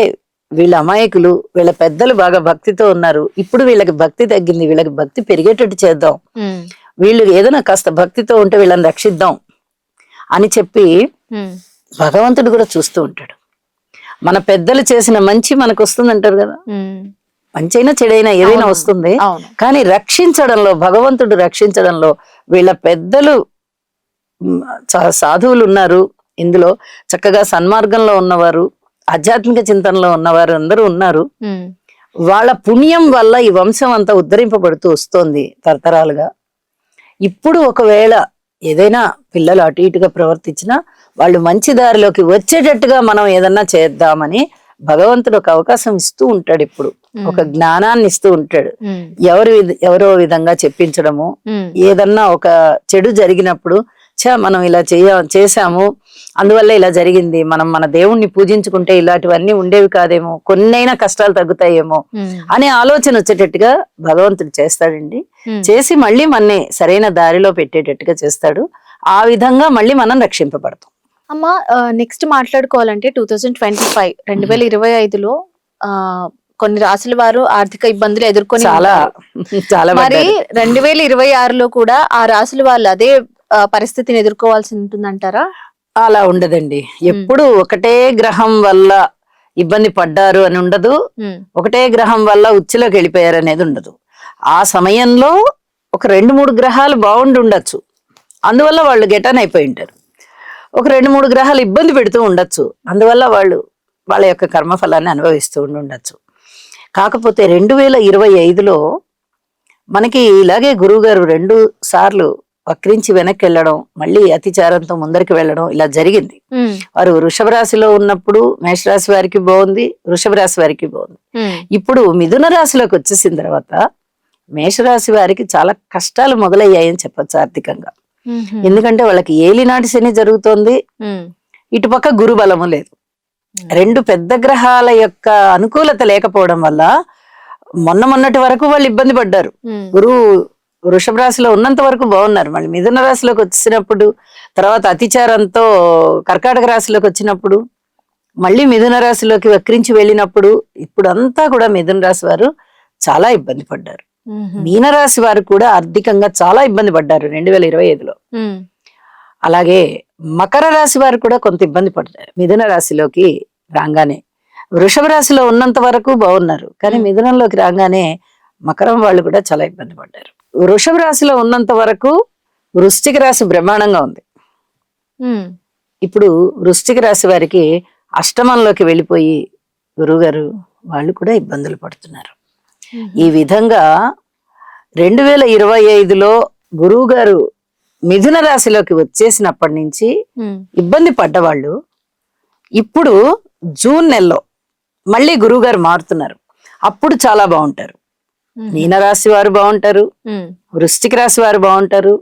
వీళ్ళ అమాయకులు, వీళ్ళ పెద్దలు బాగా భక్తితో ఉన్నారు, ఇప్పుడు వీళ్ళకి భక్తి తగ్గింది, వీళ్ళకి భక్తి పెరిగేటట్టు చేద్దాం, వీళ్ళు ఏదైనా కాస్త భక్తితో ఉంటే వీళ్ళని రక్షిద్దాం అని చెప్పి భగవంతుడు కూడా చూస్తూ ఉంటాడు. మన పెద్దలు చేసిన మంచి మనకు వస్తుంది అంటారు కదా, మంచి అయినా చెడైనా ఏదైనా వస్తుంది. కానీ రక్షించడంలో, భగవంతుడు రక్షించడంలో వీళ్ళ పెద్దలు సాధువులు ఉన్నారు, ఇందులో చక్కగా సన్మార్గంలో ఉన్నవారు, ఆధ్యాత్మిక చింతనలో ఉన్నవారు అందరూ ఉన్నారు. వాళ్ళ పుణ్యం వల్ల ఈ వంశం అంతా ఉద్ధరింపబడుతూ వస్తోంది తరతరాలుగా. ఇప్పుడు ఒకవేళ ఏదైనా పిల్లలు అటు ఇటుగా ప్రవర్తించినా వాళ్ళు మంచి దారిలోకి వచ్చేటట్టుగా మనం ఏదన్నా చేద్దామని భగవంతుడు ఒక అవకాశం ఇస్తూ ఉంటాడు. ఇప్పుడు ఒక జ్ఞానాన్ని ఇస్తూ ఉంటాడు. ఎవరో విధంగా చెప్పించడము, ఏదన్నా ఒక చెడు జరిగినప్పుడు మనం ఇలా చేశాము, అందువల్ల ఇలా జరిగింది, మనం మన దేవుణ్ణి పూజించుకుంటే ఇలాంటివన్నీ ఉండేవి కాదేమో, కొన్నైనా కష్టాలు తగ్గుతాయేమో అనే ఆలోచన వచ్చేటట్టుగా భగవంతుడు చేస్తాడండి. చేసి మళ్ళీ మనని సరైన దారిలో పెట్టేటట్టుగా చేస్తాడు. ఆ విధంగా మళ్ళీ మనం రక్షింపబడతాం. అమ్మా, నెక్స్ట్ మాట్లాడుకోవాలంటే 2025లో కొన్ని రాసుల వారు ఆర్థిక ఇబ్బందులు ఎదుర్కొని చాలా మరి 2026లో కూడా ఆ రాసుల వాళ్ళు అదే పరిస్థితిని ఎదుర్కోవాల్సి ఉంటుందంటారా? అలా ఉండదండి. ఎప్పుడు ఒకటే గ్రహం వల్ల ఇబ్బంది పడ్డారు అని ఉండదు, ఒకటే గ్రహం వల్ల ఉచ్చులోకి వెళ్ళిపోయారు అనేది ఉండదు. ఆ సమయంలో ఒక 2-3 గ్రహాలు బాగుండి ఉండొచ్చు, అందువల్ల వాళ్ళు గెటాన్ అయిపోయి ఉంటారు. ఒక 2-3 గ్రహాలు ఇబ్బంది పెడుతూ ఉండొచ్చు, అందువల్ల వాళ్ళు వాళ్ళ యొక్క కర్మఫలాన్ని అనుభవిస్తూ ఉండొచ్చు. కాకపోతే 2025లో మనకి ఇలాగే గురువుగారు 2 సార్లు వక్రించి వెనక్కి వెళ్ళడం, మళ్ళీ అతిచారంతో ముందరికి వెళ్ళడం ఇలా జరిగింది. వారు వృషభ రాశిలో ఉన్నప్పుడు మేషరాశి వారికి బాగుంది, వృషభ రాశి వారికి బాగుంది. ఇప్పుడు మిథున రాశిలోకి వచ్చేసిన తర్వాత మేషరాశి వారికి చాలా కష్టాలు మొదలయ్యాయని చెప్పొచ్చు ఆర్థికంగా. ఎందుకంటే వాళ్ళకి ఏలినాటి శని జరుగుతోంది, ఇటుపక్క గురు బలము లేదు. 2 పెద్ద గ్రహాల యొక్క అనుకూలత లేకపోవడం వల్ల మొన్నటి వరకు వాళ్ళు ఇబ్బంది పడ్డారు. గురువు వృషభ రాశిలో ఉన్నంత వరకు బాగున్నారు, మళ్ళీ మిథున రాశిలోకి వచ్చినప్పుడు, తర్వాత అతిచారంతో కర్కాటక రాశిలోకి వచ్చినప్పుడు, మళ్ళీ మిథున రాశిలోకి వక్రించి వెళ్ళినప్పుడు, ఇప్పుడు అంతా కూడా మిథున రాశి వారు చాలా ఇబ్బంది పడ్డారు. మీనరాశి వారు కూడా ఆర్థికంగా చాలా ఇబ్బంది పడ్డారు 2025లో. అలాగే మకర రాశి వారు కూడా కొంత ఇబ్బంది పడ్డారు మిథున రాశిలోకి రాగానే. వృషభ రాశిలో ఉన్నంత వరకు బాగున్నారు, కానీ మిథునంలోకి రాగానే మకరం వాళ్ళు కూడా చాలా ఇబ్బంది పడ్డారు. వృషభ రాశిలో ఉన్నంత వరకు వృశ్చిక రాశి బ్రహ్మాండంగా ఉంది. ఇప్పుడు వృశ్చిక రాశి వారికి అష్టమంలోకి వెళ్ళిపోయి గురువుగారు వాళ్ళు కూడా ఇబ్బందులు పడుతున్నారు. ఈ విధంగా 2025లో గురువు గారు మిథున రాశిలోకి వచ్చేసినప్పటి నుంచి ఇబ్బంది పడ్డవాళ్ళు ఇప్పుడు జూన్ నెలలో మళ్ళీ గురువు గారు మారుతున్నారు, అప్పుడు చాలా బాగుంటారు. మీనరాశి వారు బాగుంటారు, వృశ్చిక రాశి వారు బాగుంటారు,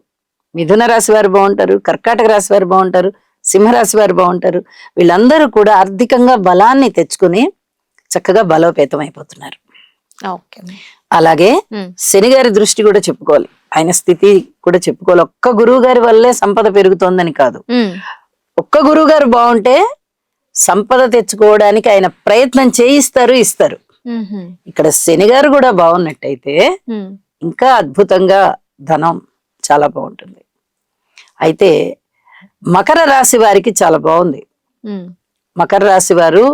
మిథున రాశి వారు బాగుంటారు, కర్కాటక రాశి వారు బాగుంటారు, సింహరాశి వారు బాగుంటారు. వీళ్ళందరూ కూడా ఆర్థికంగా బలాన్ని తెచ్చుకుని చక్కగా బలోపేతం అయిపోతున్నారు. అలాగే శని గారి దృష్టి కూడా చెప్పుకోవాలి, ఆయన స్థితి కూడా చెప్పుకోవాలి. ఒక్క గురువు గారి వల్లే సంపద పెరుగుతోందని కాదు, ఒక్క గురువు గారు బాగుంటే సంపద తెచ్చుకోవడానికి ఆయన ప్రయత్నం చేయిస్తారు, ఇస్తారు. ఇక్కడ శని గారు కూడా బాగున్నట్టయితే ఇంకా అద్భుతంగా ధనం చాలా బాగుంటుంది. అయితే మకర రాశి వారికి చాలా బాగుంది. మకర రాశి వారు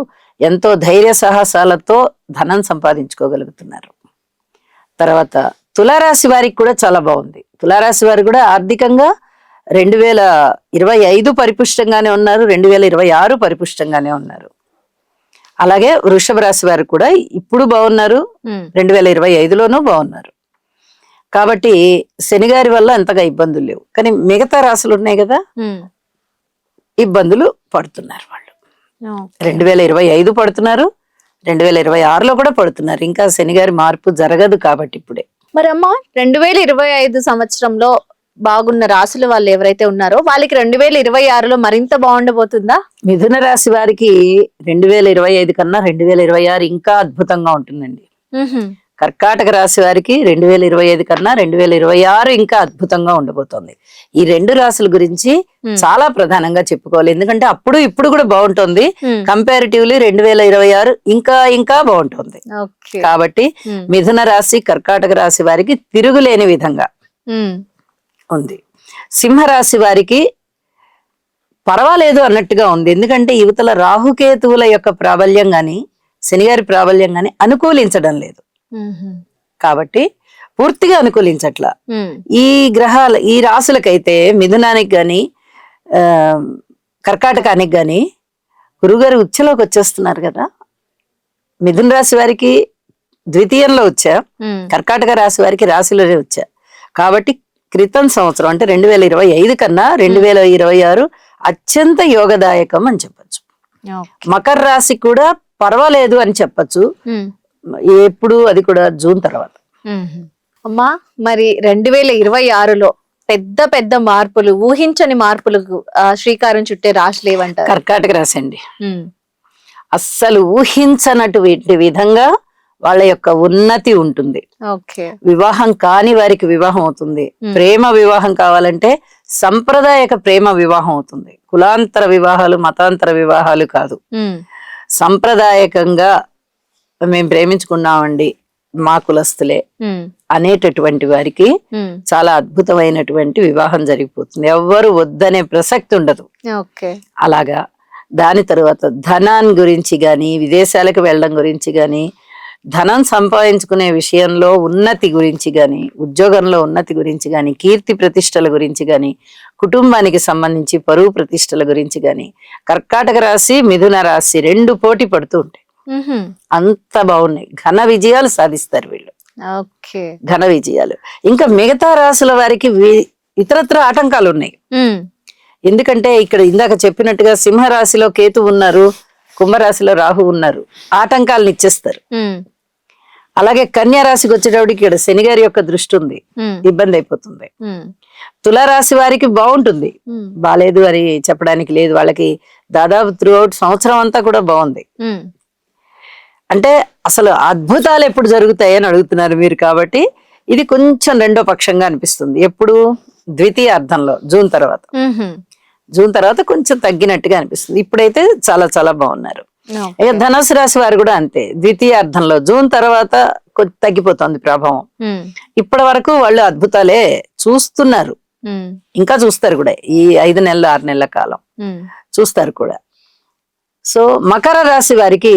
ఎంతో ధైర్య సాహసాలతో ధనం సంపాదించుకోగలుగుతున్నారు. తర్వాత తులారాశి వారికి కూడా చాలా బాగుంది. తులారాశి వారు కూడా ఆర్థికంగా 2025 పరిపుష్టంగానే ఉన్నారు, 2026 పరిపుష్టంగానే ఉన్నారు. అలాగే వృషభ రాశి వారు కూడా ఇప్పుడు బాగున్నారు, 2025లోనూ బాగున్నారు. కాబట్టి శనిగారి వల్ల అంతగా ఇబ్బందులు లేవు. కానీ మిగతా రాశులు ఉన్నాయి కదా, ఇబ్బందులు పడుతున్నారు వాళ్ళు. 2025 పడుతున్నారు, 2026లో కూడా పడుతున్నారు. ఇంకా శనిగారి మార్పు జరగదు కాబట్టి ఇప్పుడే. మరి అమ్మ 2025 సంవత్సరంలో బాగున్న రాశుల వాళ్ళు ఎవరైతే ఉన్నారో వాళ్ళకి 2026లో మరింత బాగుండబోతుందా? మిథున రాశి వారికి 2025 కన్నా 2026 ఇంకా అద్భుతంగా ఉంటుందండి. కర్కాటక రాశి వారికి 2025 కన్నా 2026 ఇంకా అద్భుతంగా ఉండబోతోంది. ఈ రెండు రాశుల గురించి చాలా ప్రధానంగా చెప్పుకోవాలి. ఎందుకంటే అప్పుడు ఇప్పుడు కూడా బాగుంటుంది, కంపారిటివ్లీ 2026 ఇంకా ఇంకా బాగుంటుంది. కాబట్టి మిథున రాశి కర్కాటక రాశి వారికి తిరుగులేని విధంగా ఉంది. సింహరాశి వారికి పర్వాలేదు అన్నట్టుగా ఉంది. ఎందుకంటే యువతల రాహుకేతువుల యొక్క ప్రాబల్యం గాని శనిగారి ప్రాబల్యం గాని అనుకూలించడం లేదు. కాబట్టి పూర్తిగా అనుకూలించట్లా. ఈ గ్రహాల ఈ రాశులకైతే మిథునానికి గాని కర్కాటకానికి గాని గురుగారు ఉచ్చలోకి వచ్చేస్తున్నారు కదా. మిథున రాశి వారికి ద్వితీయంలో వచ్చా, కర్కాటక రాశి వారికి రాశిలోనే వచ్చా. కాబట్టి క్రితం సంవత్సరం అంటే 2025 కన్నా 2026 అత్యంత యోగదాయకం అని చెప్పచ్చు. మకర రాశి కూడా పర్వాలేదు అని చెప్పచ్చు. ఎప్పుడు అది కూడా జూన్ తర్వాత. అమ్మా మరి 2026లో పెద్ద పెద్ద మార్పులు, ఊహించని మార్పులకు శ్రీకారం చుట్టే రాశులు ఏమంటారు? కర్కాటక రాశి అండి. అస్సలు ఊహించనటువంటి విధంగా వాళ్ళ యొక్క ఉన్నతి ఉంటుంది. వివాహం కాని వారికి వివాహం అవుతుంది. ప్రేమ వివాహం కావాలంటే సంప్రదాయక ప్రేమ వివాహం అవుతుంది. కులాంతర వివాహాలు, మతాంతర వివాహాలు కాదు. సంప్రదాయకంగా మేము ప్రేమించుకున్నామండి, మా కులస్తులే అనేటటువంటి వారికి చాలా అద్భుతమైనటువంటి వివాహం జరిగిపోతుంది. ఎవ్వరు వద్దనే ప్రసక్తి ఉండదు. అలాగా దాని తరువాత ధనాన్ని గురించి గాని, విదేశాలకు వెళ్ళడం గురించి గాని, ధనం సంపాదించుకునే విషయంలో ఉన్నతి గురించి గాని, ఉద్యోగంలో ఉన్నతి గురించి గాని, కీర్తి ప్రతిష్టల గురించి గాని, కుటుంబానికి సంబంధించి పరువు ప్రతిష్టల గురించి గాని కర్కాటక రాశి మిథున రాశి రెండు పోటీ పడుతూ ఉంటాయి. అంత బాగున్నాయి. ఘన విజయాలు సాధిస్తారు వీళ్ళు. ఘన విజయాలు. ఇంకా మిగతా రాశుల వారికి ఇతరత్ర ఆటంకాలు ఉన్నాయి. ఎందుకంటే ఇక్కడ ఇందాక చెప్పినట్టుగా సింహరాశిలో కేతు ఉన్నారు, కుంభరాశిలో రాహు ఉన్నారు, ఆటంకాలను ఇచ్చేస్తారు. అలాగే కన్యా రాశికి వచ్చేటప్పటికి ఇక్కడ శనిగారి యొక్క దృష్టి ఉంది, ఇబ్బంది అయిపోతుంది. తులారాశి వారికి బాగుంటుంది, బాలేదు అని చెప్పడానికి లేదు. వాళ్ళకి దాదాపు త్రూఅవుట్ సంవత్సరం అంతా కూడా బాగుంది. అంటే అసలు అద్భుతాలు ఎప్పుడు జరుగుతాయని అడుగుతున్నారు మీరు. కాబట్టి ఇది కొంచెం రెండో పక్షంగా అనిపిస్తుంది. ఎప్పుడు ద్వితీయ అర్థంలో జూన్ తర్వాత కొంచెం తగ్గినట్టుగా అనిపిస్తుంది. ఇప్పుడైతే చాలా చాలా బాగున్నారు. ఇక ధనుసు రాశి వారు కూడా అంతే. ద్వితీయ అర్థంలో జూన్ తర్వాత తగ్గిపోతుంది ప్రభావం. ఇప్పటి వరకు వాళ్ళు అద్భుతాలే చూస్తున్నారు, ఇంకా చూస్తారు కూడా. ఈ 5 నెలలు 6 నెలల కాలం చూస్తారు కూడా. సో మకర రాశి వారికి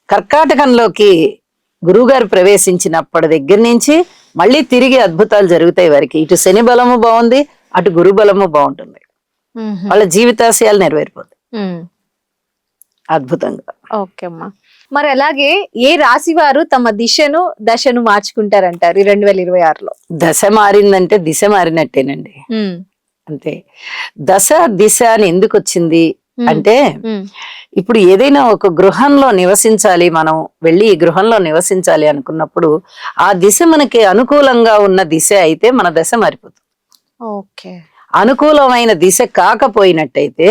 కర్కాటకంలోకి గురువుగారు ప్రవేశించినప్పటి దగ్గర నుంచి మళ్ళీ తిరిగి అద్భుతాలు జరుగుతాయి వారికి. ఇటు శని బలము బాగుంది, అటు గురు బలము బాగుంటుంది. వాళ్ళ జీవితాశయాలు నెరవేరిపోతాయి అద్భుతంగా. ఓకే అమ్మా. మరి అలాగే ఏ రాశి వారు తమ దశను మార్చుకుంటారంటారు 2026లో? దశ మారిందంటే దిశ మారినట్టేనండి. అంతే. దశ దిశ అని ఎందుకు వచ్చింది అంటే, ఇప్పుడు ఏదైనా ఒక గృహంలో నివసించాలి, మనం వెళ్ళి ఈ గృహంలో నివసించాలి అనుకున్నప్పుడు ఆ దిశ మనకి అనుకూలంగా ఉన్న దిశ అయితే మన దశ మారిపోతుంది. అనుకూలమైన దిశ కాకపోయినట్టయితే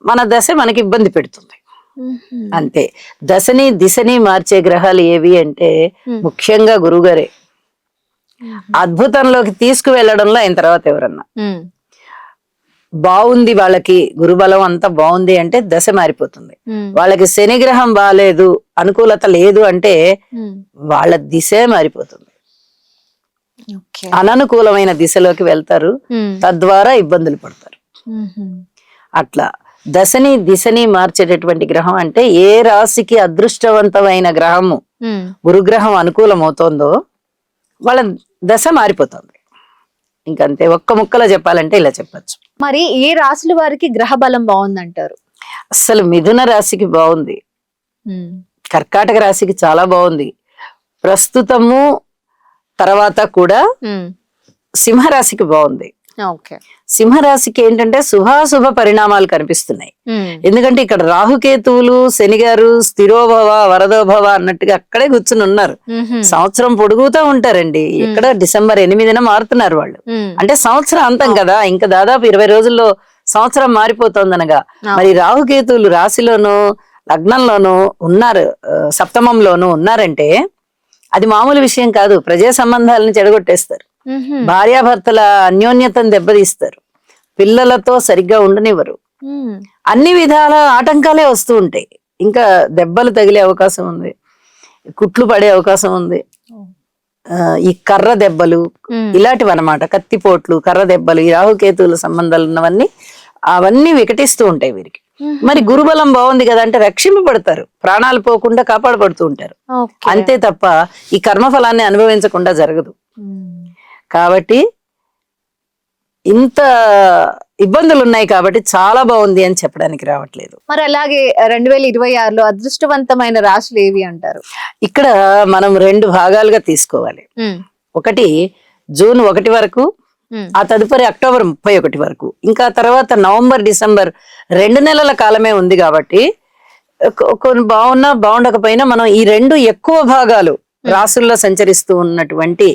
మన దశ మనకి ఇబ్బంది పెడుతుంది. అంతే. దశని దిశని మార్చే గ్రహాలు ఏవి అంటే ముఖ్యంగా గురువుగారే. అద్భుతంలోకి తీసుకువెళ్లడంలో ఆయన తర్వాత ఎవరన్నా. బాగుంది, వాళ్ళకి గురుబలం అంతా బాగుంది అంటే దశ మారిపోతుంది. ఉమ్, వాళ్ళకి శని గ్రహం బాగాలేదు, అనుకూలత లేదు అంటే ఉమ్, వాళ్ళ దిశే మారిపోతుంది. ఓకే. అననుకూలమైన దిశలోకి వెళ్తారు, ఉమ్, తద్వారా ఇబ్బందులు పడతారు. ఉహుం, అట్లా దశని దిశని మార్చేటటువంటి గ్రహం అంటే ఏ రాశికి అదృష్టవంతమైన గ్రహము ఉమ్. గురుగ్రహం అనుకూలమవుతోందో వాళ్ళ దశ మారిపోతుంది. ఇంకంతే, ఒక్క ముక్కలో చెప్పాలంటే ఇలా చెప్పచ్చు. మరి ఏ రాశుల వారికి గ్రహ బలం బాగుందంటారు? అసలు మిథున రాశికి బాగుంది, ఉమ్, కర్కాటక రాశికి చాలా బాగుంది ప్రస్తుతము. తర్వాత కూడా ఉమ్, సింహరాశికి బాగుంది. ఓకే. సింహరాశికి ఏంటంటే శుభాశుభ పరిణామాలు కనిపిస్తున్నాయి. ఉమ్, ఎందుకంటే ఇక్కడ రాహుకేతువులు, శని గారు స్థిరోభవ వరదోభవ అన్నట్టుగా అక్కడే కూర్చుని ఉన్నారు. ఉహుం, సంవత్సరం పొడుగుతూ ఉంటారండి. ఇక్కడ డిసెంబర్ 8న మారుతున్నారు వాళ్ళు. ఉమ్, అంటే సంవత్సరం అంతం కదా, ఇంకా దాదాపు 20 రోజుల్లో సంవత్సరం మారిపోతుందనగా. మరి రాహుకేతువులు రాశిలోను లగ్నంలోను ఉన్నారు, సప్తమంలోను ఉన్నారంటే అది మామూలు విషయం కాదు. ప్రజా సంబంధాలను చెడగొట్టేస్తారు, ఉహుం, భార్యాభర్తల అన్యోన్యతను దెబ్బతీస్తారు, పిల్లలతో సరిగ్గా ఉండనివ్వరు, ఉమ్, అన్ని విధాల ఆటంకాలే వస్తూ ఉంటాయి. ఇంకా దెబ్బలు తగిలే అవకాశం ఉంది, కుట్లు పడే అవకాశం ఉంది. ఈ కర్ర దెబ్బలు ఉమ్, ఇలాంటివి అనమాట, కత్తిపోట్లు, కర్ర దెబ్బలు, ఈ రాహుకేతువుల సంబంధాలు ఉన్నవన్నీ అవన్నీ వికటిస్తూ ఉంటాయి వీరికి. మరి గురుబలం బాగుంది కదా అంటే రక్షింపబడతారు, ప్రాణాలు పోకుండా కాపాడబడుతూ ఉంటారు. ఓకే. అంతే తప్ప ఈ కర్మఫలాన్ని అనుభవించకుండా జరగదు. ఉమ్, కాబట్టి ఇంత ఇబ్బందులు ఉన్నాయి కాబట్టి చాలా బాగుంది అని చెప్పడానికి రావట్లేదు. మరి అలాగే 2026లో అదృష్టవంతమైన రాశులు ఏవి అంటారు? ఇక్కడ మనం 2 భాగాలుగా తీసుకోవాలి. ఉమ్, ఒకటి జూన్ 1 వరకు, ఉమ్, ఆ తదుపరి అక్టోబర్ 31 వరకు, ఇంకా తర్వాత నవంబర్ డిసెంబర్ 2 నెలల కాలమే ఉంది. కాబట్టి కొన్ని బాగున్నా బాగుండకపోయినా మనం ఈ 2 ఎక్కువ భాగాలు రాసుల్లో సంచరిస్తూ ఉన్నటువంటి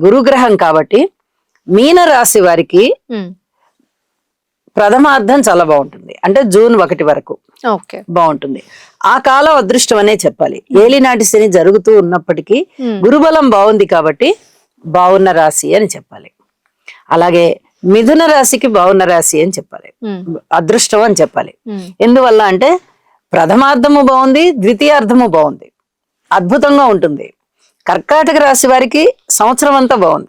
గురుగ్రహం కాబట్టి మీన రాశి వారికి ఉమ్, ప్రథమార్థం చాలా బాగుంటుంది. అంటే జూన్ 1 వరకు ఓకే. బాగుంటుంది. ఆ కాలం అదృష్టం అనే చెప్పాలి. ఏలినాటి శని జరుగుతూ ఉన్నప్పటికీ ఉమ్, గురుబలం బాగుంది కాబట్టి బాగున్న రాశి అని చెప్పాలి. అలాగే మిథున రాశికి బాగున్న రాశి అని చెప్పాలి, ఉమ్, అదృష్టం అని చెప్పాలి. ఉమ్, ఎందువల్ల అంటే ప్రథమార్థము బాగుంది, ద్వితీయార్థము బాగుంది, అద్భుతంగా ఉంటుంది. కర్కాటక రాశి వారికి సంవత్సరం అంతా బాగుంది,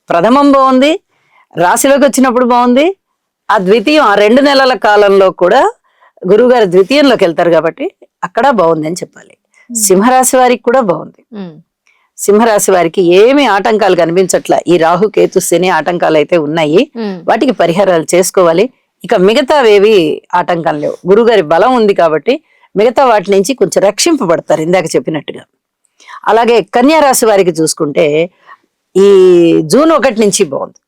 ప్రథమం బాగుంది, రాశిలోకి వచ్చినప్పుడు బాగుంది, ఆ ద్వితీయం ఆ 2 నెలల కాలంలో కూడా గురువుగారు ద్వితీయంలోకి వెళ్తారు కాబట్టి అక్కడ బాగుంది అని చెప్పాలి. సింహరాశి వారికి కూడా బాగుంది. ఉమ్, సింహరాశి వారికి ఏమి ఆటంకాలు కనిపించట్లా. ఈ రాహు కేతు శని ఆటంకాలు అయితే ఉన్నాయి, ఉమ్, వాటికి పరిహారాలు చేసుకోవాలి. ఇక మిగతావేవి ఆటంకం లేవు, గురుగారి బలం ఉంది కాబట్టి మిగతా వాటి నుంచి కొంచెం రక్షింపబడతారు ఇందాక చెప్పినట్టుగా. అలాగే కన్యా రాశి వారికి చూసుకుంటే ఈ జూన్ 1 నుంచి బాగుంది,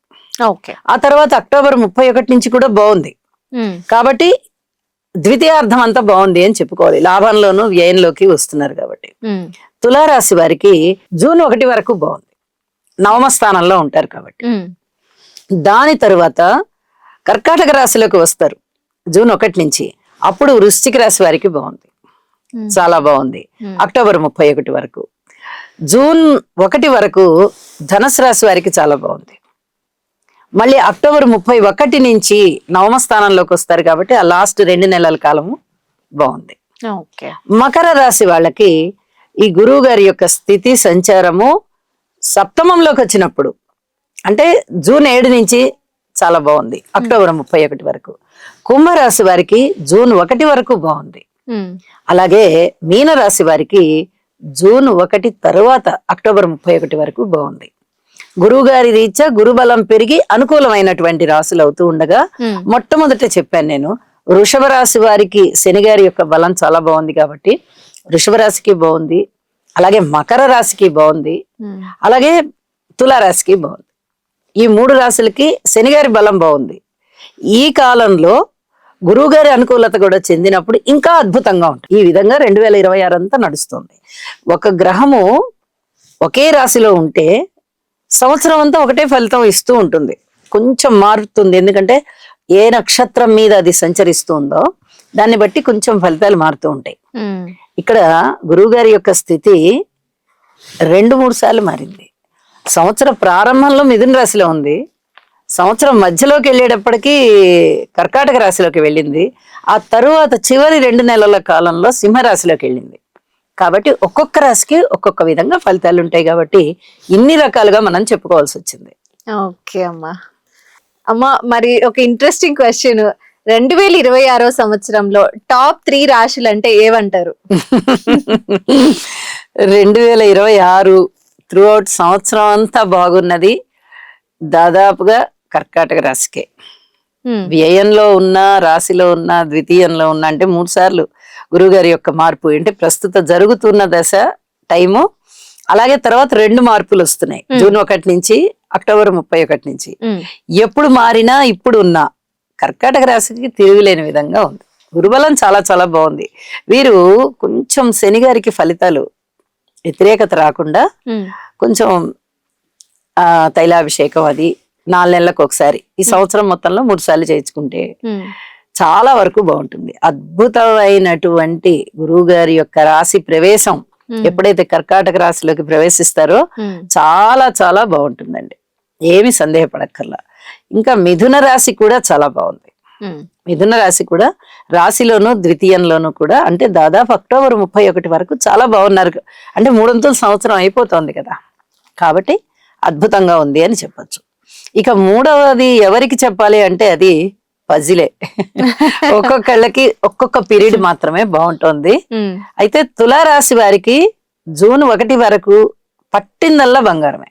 ఓకే. ఆ తర్వాత అక్టోబర్ 31 నుంచి కూడా బాగుంది. ఉమ్, కాబట్టి ద్వితీయార్థం అంతా బాగుంది అని చెప్పుకోవాలి. లాభంలోను వ్యయంలోకి వస్తున్నారు కాబట్టి. ఉమ్, తులారాశి వారికి జూన్ 1 వరకు బాగుంది, నవమ స్థానంలో ఉంటారు కాబట్టి. ఉమ్, దాని తరువాత కర్కాటక రాశిలోకి వస్తారు జూన్ 1 నుంచి. అప్పుడు వృశ్చిక రాశి వారికి బాగుంది, చాలా బాగుంది, అక్టోబర్ 31 వరకు. జూన్ 1 వరకు ధనుసు రాశి వారికి చాలా బాగుంది. మళ్ళీ అక్టోబర్ 31 నుంచి నవమ స్థానంలోకి వస్తారు కాబట్టి ఆ లాస్ట్ 2 నెలల కాలము బాగుంది. ఓకే. మకర రాశి వాళ్ళకి ఈ గురువు గారి యొక్క స్థితి సంచారము సప్తమంలోకి వచ్చినప్పుడు అంటే జూన్ 7 నుంచి చాలా బాగుంది, అక్టోబర్ 31 వరకు. కుంభరాశి వారికి జూన్ 1 వరకు బాగుంది. ఉమ్, అలాగే మీన రాశి వారికి జూన్ 1 తరువాత అక్టోబర్ 31 వరకు బాగుంది. గురువు గారి రీత్యా గురుబలం పెరిగి అనుకూలమైనటువంటి రాశులు అవుతూ ఉండగా ఉమ్, మొట్టమొదట చెప్పాను నేను, వృషభ రాశి వారికి శని గారి యొక్క బలం చాలా బాగుంది కాబట్టి వృషభ రాశికి బాగుంది. అలాగే మకర రాశికి బాగుంది, ఉమ్, అలాగే తులారాశికి బాగుంది. ఈ 3 రాశులకి శనిగారి బలం బాగుంది. ఈ కాలంలో గురువుగారి అనుకూలత కూడా చెందినప్పుడు ఇంకా అద్భుతంగా ఉంటుంది. ఈ విధంగా 2026 అంతా నడుస్తుంది. ఒక గ్రహము ఒకే రాశిలో ఉంటే సంవత్సరం అంతా ఒకటే ఫలితం ఇస్తూ ఉంటుంది, కొంచెం మారుతుంది. ఎందుకంటే ఏ నక్షత్రం మీద అది సంచరిస్తుందో దాన్ని బట్టి కొంచెం ఫలితాలు మారుతూ ఉంటాయి. ఉమ్, ఇక్కడ గురువుగారి యొక్క స్థితి 2-3 సార్లు మారింది. సంవత్సర ప్రారంభంలో మిథున రాశిలో ఉంది, సంవత్సరం మధ్యలోకి వెళ్ళేటప్పటికి కర్కాటక రాశిలోకి వెళ్ళింది. ఆ తరువాత చివరి 2 నెలల కాలంలో సింహరాశిలోకి వెళ్ళింది. కాబట్టి ఒక్కొక్క రాశికి ఒక్కొక్క విధంగా ఫలితాలు ఉంటాయి కాబట్టి ఇన్ని రకాలుగా మనం చెప్పుకోవాల్సి వచ్చింది. ఓకే అమ్మా. అమ్మా మరి ఒక ఇంట్రెస్టింగ్ క్వశ్చన్, 2026 సంవత్సరంలో టాప్ 3 రాశులు అంటే ఏమంటారు? 2026 త్రూఅవుట్ సంవత్సరం అంతా బాగున్నది దాదాపుగా కర్కాటక రాశికే. వ్యయంలో ఉన్న, రాశిలో ఉన్న, ద్వితీయంలో ఉన్న, అంటే 3 సార్లు గురువుగారి యొక్క మార్పు, అంటే ప్రస్తుత జరుగుతున్న దశ టైము, అలాగే తర్వాత 2 మార్పులు వస్తున్నాయి. జూన్ 1 నుంచి అక్టోబర్ 31 నుంచి. ఎప్పుడు మారినా ఇప్పుడు ఉన్న కర్కాటక రాశికి తిరుగులేని విధంగా ఉంది. గురుబలం చాలా చాలా బాగుంది. వీరు కొంచెం శని గారికి ఫలితాలు వ్యతిరేకత రాకుండా కొంచెం తైలాభిషేకం అది 4 నెలలకు ఒకసారి, ఈ సంవత్సరం మొత్తంలో 3 సార్లు చేయించుకుంటే చాలా వరకు బాగుంటుంది. అద్భుతమైనటువంటి గురువు గారి యొక్క రాశి ప్రవేశం ఎప్పుడైతే కర్కాటక రాశిలోకి ప్రవేశిస్తారో చాలా చాలా బాగుంటుందండి, ఏమి సందేహపడక్కర్లా. ఇంకా మిథున రాశి కూడా చాలా బాగుంది. మిథున రాశి కూడా రాశిలోను ద్వితీయంలోను కూడా, అంటే దాదాపు అక్టోబర్ 31 వరకు చాలా బాగున్నారు. అంటే 3 సంవత్సరం అయిపోతుంది కదా, కాబట్టి అద్భుతంగా ఉంది అని చెప్పొచ్చు. ఇక 3వది ఎవరికి చెప్పాలి అంటే అది పజిలే. ఒక్కొక్కళ్ళకి ఒక్కొక్క పీరియడ్ మాత్రమే బాగుంటుంది. అయితే తులారాశి వారికి జూన్ 1 వరకు పట్టిందల్లా బంగారమే,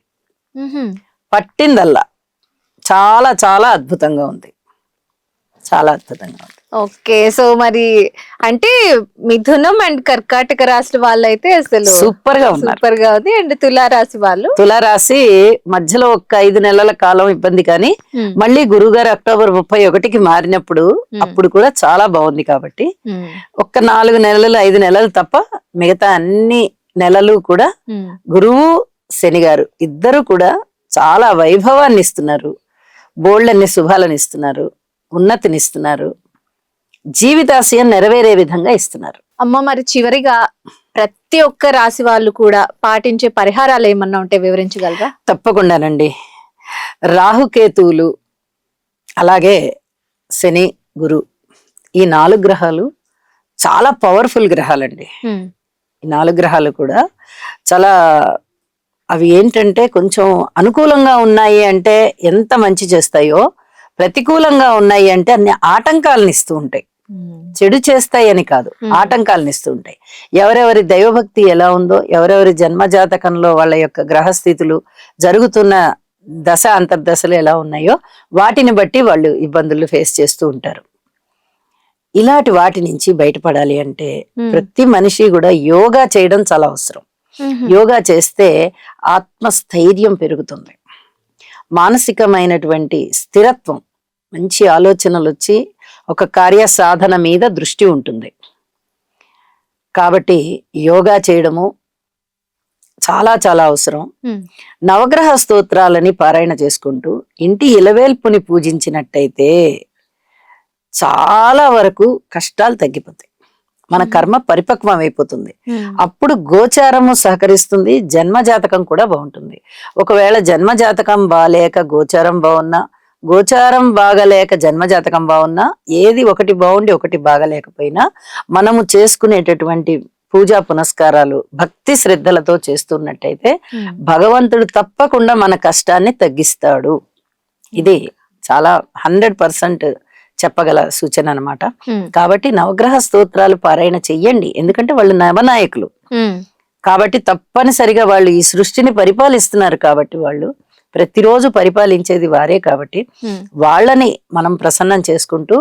పట్టిందల్లా చాలా చాలా అద్భుతంగా ఉంది, చాలా అద్భుతంగా ఉంది. ఓకే, సో మరి అంటే మిథునం అండ్ కర్కాటక రాశి వాళ్ళైతే అసలు సూపర్ గా ఉన్నారు, సూపర్ గా ఉంది. అండ్ తులారాశి వాళ్ళు, తులారాశి మధ్యలో ఒక 5 నెలల కాలం ఇబ్బంది, కానీ మళ్ళీ గురువుగారు అక్టోబర్ 31కి మారినప్పుడు అప్పుడు కూడా చాలా బాగుంది. కాబట్టి ఒక్క 4 నెలలు 5 నెలలు తప్ప మిగతా అన్ని నెలలు కూడా గురువు శని గారు ఇద్దరు కూడా చాలా వైభవాన్ని ఇస్తున్నారు, బోల్డన్ని శుభాలను ఇస్తున్నారు, ఉన్నతినిస్తున్నారు, జీవితాశయం నెరవేరే విధంగా ఇస్తున్నారు. అమ్మ మరి చివరిగా ప్రతి ఒక్క రాశి వాళ్ళు కూడా పాటించే పరిహారాలు ఏమన్నా ఉంటే వివరించగలరా? తప్పకుండానండి. రాహుకేతువులు, అలాగే శని గురు, ఈ 4 గ్రహాలు చాలా పవర్ఫుల్ గ్రహాలండి. ఈ 4 గ్రహాలు కూడా చాలా, అవి ఏంటంటే కొంచెం అనుకూలంగా ఉన్నాయి అంటే ఎంత మంచి చేస్తాయో, ప్రతికూలంగా ఉన్నాయి అంటే అన్ని ఆటంకాలను ఇస్తూ ఉంటాయి. చెడు చేస్తాయి అని కాదు, ఆటంకాలను ఇస్తూ ఉంటాయి. ఎవరెవరి దైవభక్తి ఎలా ఉందో, ఎవరెవరి జన్మజాతకంలో వాళ్ళ యొక్క గ్రహస్థితులు, జరుగుతున్న దశ అంతర్దశలు ఎలా ఉన్నాయో వాటిని బట్టి వాళ్ళు ఇబ్బందులు ఫేస్ చేస్తూ ఉంటారు. ఇలాంటి వాటి నుంచి బయటపడాలి అంటే ప్రతి మనిషి కూడా యోగా చేయడం చాలా అవసరం. యోగా చేస్తే ఆత్మస్థైర్యం పెరుగుతుంది, మానసికమైనటువంటి స్థిరత్వం, మంచి ఆలోచనలు వచ్చి ఒక కార్య సాధన మీద దృష్టి ఉంటుంది. కాబట్టి యోగా చేయడము చాలా చాలా అవసరం. నవగ్రహ స్తోత్రాలని పారాయణ చేసుకుంటూ ఇంటి ఇలవేల్పుని పూజించినట్టయితే చాలా వరకు కష్టాలు తగ్గిపోతాయి, మన కర్మ పరిపక్వం అయిపోతుంది. అప్పుడు గోచారము సహకరిస్తుంది, జన్మజాతకం కూడా బాగుంటుంది. ఒకవేళ జన్మజాతకం బాలేక గోచారం బాగున్నా, గోచారం బాగలేక జన్మజాతకం బాగున్నా, ఏది ఒకటి బాగుండి ఒకటి బాగలేకపోయినా మనము చేసుకునేటటువంటి పూజా పునస్కారాలు భక్తి శ్రద్ధలతో చేస్తున్నట్టయితే భగవంతుడు తప్పకుండా మన కష్టాన్ని తగ్గిస్తాడు. ఇది చాలా 100% చెప్పగల సూచన అన్నమాట. కాబట్టి నవగ్రహ స్తోత్రాలు పారాయణ చెయ్యండి, ఎందుకంటే వాళ్ళు నవనాయకులు కాబట్టి తప్పనిసరిగా వాళ్ళు ఈ సృష్టిని పరిపాలిస్తున్నారు. కాబట్టి వాళ్ళు ప్రతిరోజు పరిపాలించేది వారే. కాబట్టి వాళ్ళని మనం ప్రసన్నం చేసుకుంటూ,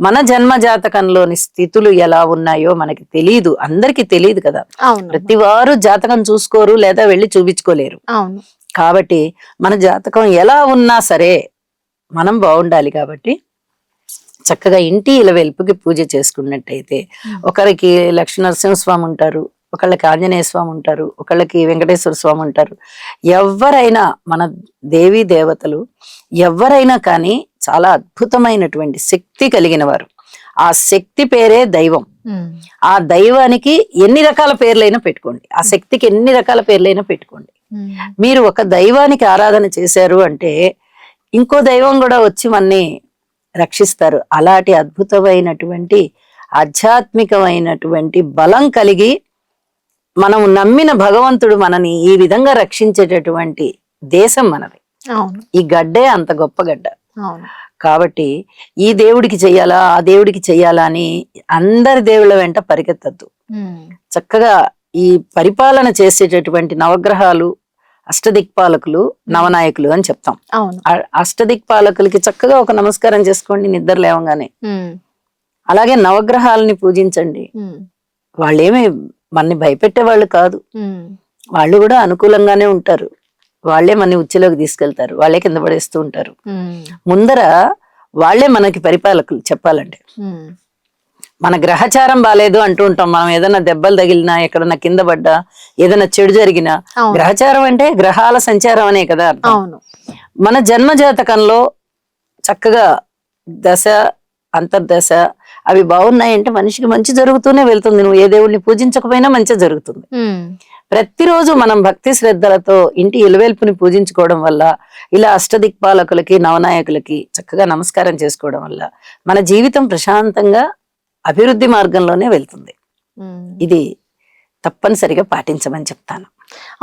మన జన్మ జాతకంలోని స్థితులు ఎలా ఉన్నాయో మనకి తెలియదు, అందరికి తెలియదు కదా. ప్రతి వారు జాతకం చూసుకోరు లేదా వెళ్ళి చూపించుకోలేరు. కాబట్టి మన జాతకం ఎలా ఉన్నా సరే మనం బాగుండాలి. కాబట్టి చక్కగా ఇంటి ఇలవెల్పుకి పూజ చేసుకున్నట్టయితే, ఒకరికి లక్ష్మీ నరసింహస్వామి ఉంటారు, ఒకళ్ళకి ఆంజనేయ స్వామి ఉంటారు, ఒకళ్ళకి వెంకటేశ్వర స్వామి ఉంటారు. ఎవరైనా మన దేవీ దేవతలు ఎవరైనా కానీ చాలా అద్భుతమైనటువంటి శక్తి కలిగిన వారు. ఆ శక్తి పేరే దైవం. ఆ దైవానికి ఎన్ని రకాల పేర్లైనా పెట్టుకోండి, ఆ శక్తికి ఎన్ని రకాల పేర్లైనా పెట్టుకోండి. మీరు ఒక దైవానికి ఆరాధన చేశారు అంటే ఇంకో దైవం కూడా వచ్చి మనని రక్షిస్తారు. అలాంటి అద్భుతమైనటువంటి ఆధ్యాత్మికమైనటువంటి బలం కలిగి మనం నమ్మిన భగవంతుడు మనని ఈ విధంగా రక్షించేటటువంటి దేశం మనది. అవును, ఈ గడ్డే అంత గొప్ప గడ్డ. అవును. కాబట్టి ఈ దేవుడికి చెయ్యాలా ఆ దేవుడికి చెయ్యాలా అని అందరి దేవుళ్ళ వెంట పరిగెత్తద్దు. చక్కగా ఈ పరిపాలన చేసేటటువంటి నవగ్రహాలు, అష్టదిక్పాలకులు, నవనాయకులు అని చెప్తాం. అవును. అష్టదిక్పాలకులకి చక్కగా ఒక నమస్కారం చేసుకోండి నిద్ర లేవగానే. అలాగే నవగ్రహాలని పూజించండి. వాళ్ళేమి మనని భయపెట్టే వాళ్ళు కాదు, వాళ్ళు కూడా అనుకూలంగానే ఉంటారు. వాళ్ళే మనని ఉచ్చులోకి తీసుకెళ్తారు, వాళ్ళే కింద పడేస్తూ ఉంటారు. ముందర వాళ్ళే మనకి పరిపాలకులు చెప్పాలంటే. మన గ్రహచారం బాలేదు అంటూ ఉంటాం మనం. ఏదైనా దెబ్బలు తగిలినా, ఎక్కడన్నా కింద పడ్డా, ఏదైనా చెడు జరిగినా, గ్రహచారం అంటే గ్రహాల సంచారం అనే కదా అర్థం. మన జన్మ జాతకంలో చక్కగా దశ అంతర్దశ అవి బాగున్నాయంటే మనిషికి మంచి జరుగుతూనే వెళ్తుంది. నువ్వు ఏ దేవుడిని పూజించకపోయినా మంచి జరుగుతుంది. ప్రతిరోజు మనం భక్తి శ్రద్ధలతో ఇంటి ఇలవేల్పుని పూజించుకోవడం వల్ల, ఇలా అష్టదిక్పాలకులకి, నవనాయకులకి చక్కగా నమస్కారం చేసుకోవడం వల్ల మన జీవితం ప్రశాంతంగా అభివృద్ధి మార్గంలోనే వెళ్తుంది. ఇది తప్పనిసరిగా పాటించమని చెప్తాను.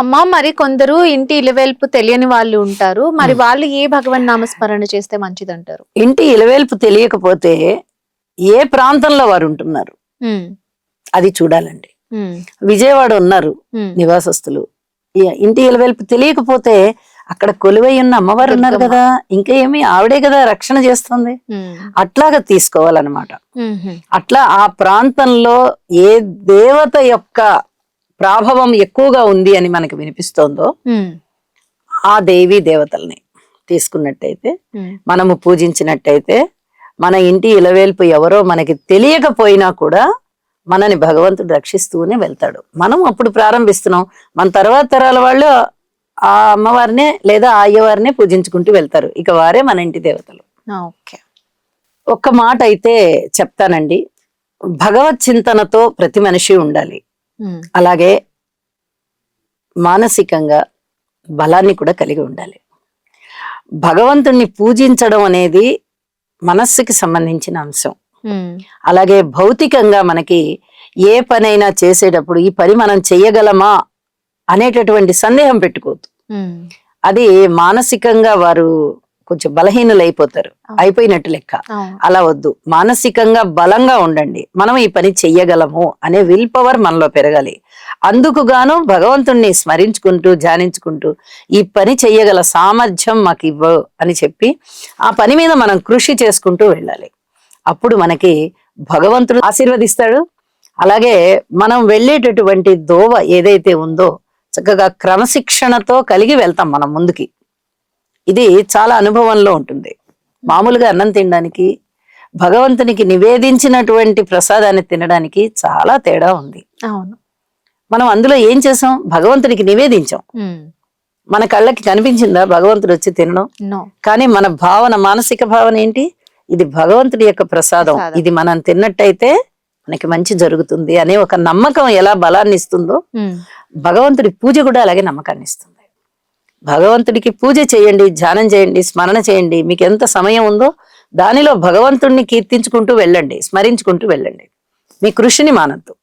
అమ్మా, మరి కొందరు ఇంటి ఇలవేల్పు తెలియని వాళ్ళు ఉంటారు. మరి వాళ్ళు ఏ భగవన్ నామస్మరణ చేస్తే మంచిదంటారు? ఇంటి ఇలవేల్పు తెలియకపోతే ఏ ప్రాంతంలో వారు ఉంటున్నారు అది చూడాలండి. విజయవాడ ఉన్నారు నివాసస్తులు, ఇంటి ఇలవేల్పు తెలియకపోతే అక్కడ కొలువై ఉన్న అమ్మవారు ఉన్నారు కదా, ఇంకా ఏమి ఆవిడే కదా రక్షణ చేస్తుంది, అట్లాగా తీసుకోవాలన్నమాట. అట్లా ఆ ప్రాంతంలో ఏ దేవత యొక్క ప్రాభవం ఎక్కువగా ఉంది అని మనకి వినిపిస్తోందో ఆ దేవీ దేవతల్ని తీసుకున్నట్టయితే, మనము పూజించినట్టయితే, మన ఇంటి ఇలవేల్పు ఎవరో మనకి తెలియకపోయినా కూడా మనని భగవంతుడు రక్షిస్తూనే వెళ్తాడు. మనం అప్పుడు ప్రారంభిస్తున్నాం, మన తర్వాత తరాల వాళ్ళు ఆ అమ్మవారినే లేదా ఆ అయ్యవారినే పూజించుకుంటూ వెళ్తారు. ఇక వారే మన ఇంటి దేవతలు. ఒక్క మాట అయితే చెప్తానండి, భగవత్ చింతనతో ప్రతి మనిషి ఉండాలి. అలాగే మానసికంగా బలాన్ని కూడా కలిగి ఉండాలి. భగవంతుణ్ణి పూజించడం అనేది మనస్సుకి సంబంధించిన అంశం. అలాగే భౌతికంగా మనకి ఏ పనైనా చేసేటప్పుడు ఈ పని మనం చెయ్యగలమా అనేటటువంటి సందేహం పెట్టుకోవద్దు. అది మానసికంగా వారు కొంచెం బలహీనులు అయిపోయినట్టు లెక్క. అలా వద్దు, మానసికంగా బలంగా ఉండండి. మనం ఈ పని చెయ్యగలము అనే విల్ పవర్ మనలో పెరగాలి. అందుకు గాను భగవంతుణ్ణి స్మరించుకుంటూ ధ్యానించుకుంటూ ఈ పని చెయ్యగల సామర్థ్యం మాకు ఇవ్వు అని చెప్పి ఆ పని మీద మనం కృషి చేసుకుంటూ వెళ్ళాలి. అప్పుడు మనకి భగవంతుడు ఆశీర్వదిస్తాడు. అలాగే మనం వెళ్ళేటటువంటి దోవ ఏదైతే ఉందో చక్కగా క్రమశిక్షణతో కలిగి వెళ్తాం మనం ముందుకి. ఇది చాలా అనుభవంలో ఉంటుంది. మామూలుగా అన్నం తినడానికి, భగవంతునికి నివేదించినటువంటి ప్రసాదాన్ని తినడానికి చాలా తేడా ఉంది. అవును, మనం అందులో ఏం చేసాం? భగవంతునికి నివేదించాం. మన కళ్ళకి కనిపించిందా భగవంతుడు వచ్చి తినడం? కానీ మన భావన, మానసిక భావన ఏంటి? ఇది భగవంతుడి యొక్క ప్రసాదం, ఇది మనం తిన్నట్టయితే మనకి మంచి జరుగుతుంది అనే ఒక నమ్మకం ఎలా బలాన్ని ఇస్తుందో, భగవంతుడి పూజ కూడా అలాగే నమ్మకాన్ని ఇస్తుంది. భగవంతుడికి పూజ చేయండి, ధ్యానం చేయండి, స్మరణ చేయండి. మీకు ఎంత సమయం ఉందో దానిలో భగవంతుడిని కీర్తించుకుంటూ వెళ్ళండి, స్మరించుకుంటూ వెళ్ళండి. మీ కృషిని మానద్దు,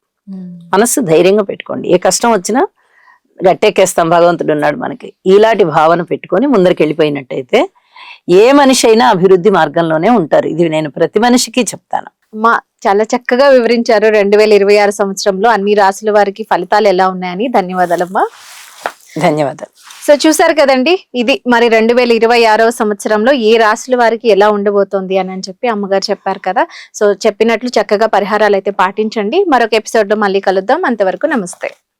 మనస్సు ధైర్యంగా పెట్టుకోండి. ఏ కష్టం వచ్చినా గట్టెక్కేస్తాం, భగవంతుడు ఉన్నాడు మనకి, ఇలాంటి భావన పెట్టుకొని ముందరికి వెళ్ళిపోయినట్టయితే ఏ మనిషి అయినా అభివృద్ధి మార్గంలోనే ఉంటారు. ఇది నేను ప్రతి మనిషికి చెప్తాను. అమ్మా, చాలా చక్కగా వివరించారు 2026 సంవత్సరంలో అన్ని రాశుల వారికి ఫలితాలు ఎలా ఉన్నాయని. ధన్యవాదాలమ్మా. ధన్యవాదాలు. సో చూసారు కదండి, ఇది మరి 2026 సంవత్సరంలో ఏ రాశుల వారికి ఎలా ఉండబోతోంది అని చెప్పి అమ్మగారు చెప్పారు కదా. సో చెప్పినట్లు చక్కగా పరిహారాలు అయితే పాటించండి. మరొక ఎపిసోడ్ లో మళ్ళీ కలుద్దాం. అంతవరకు నమస్తే.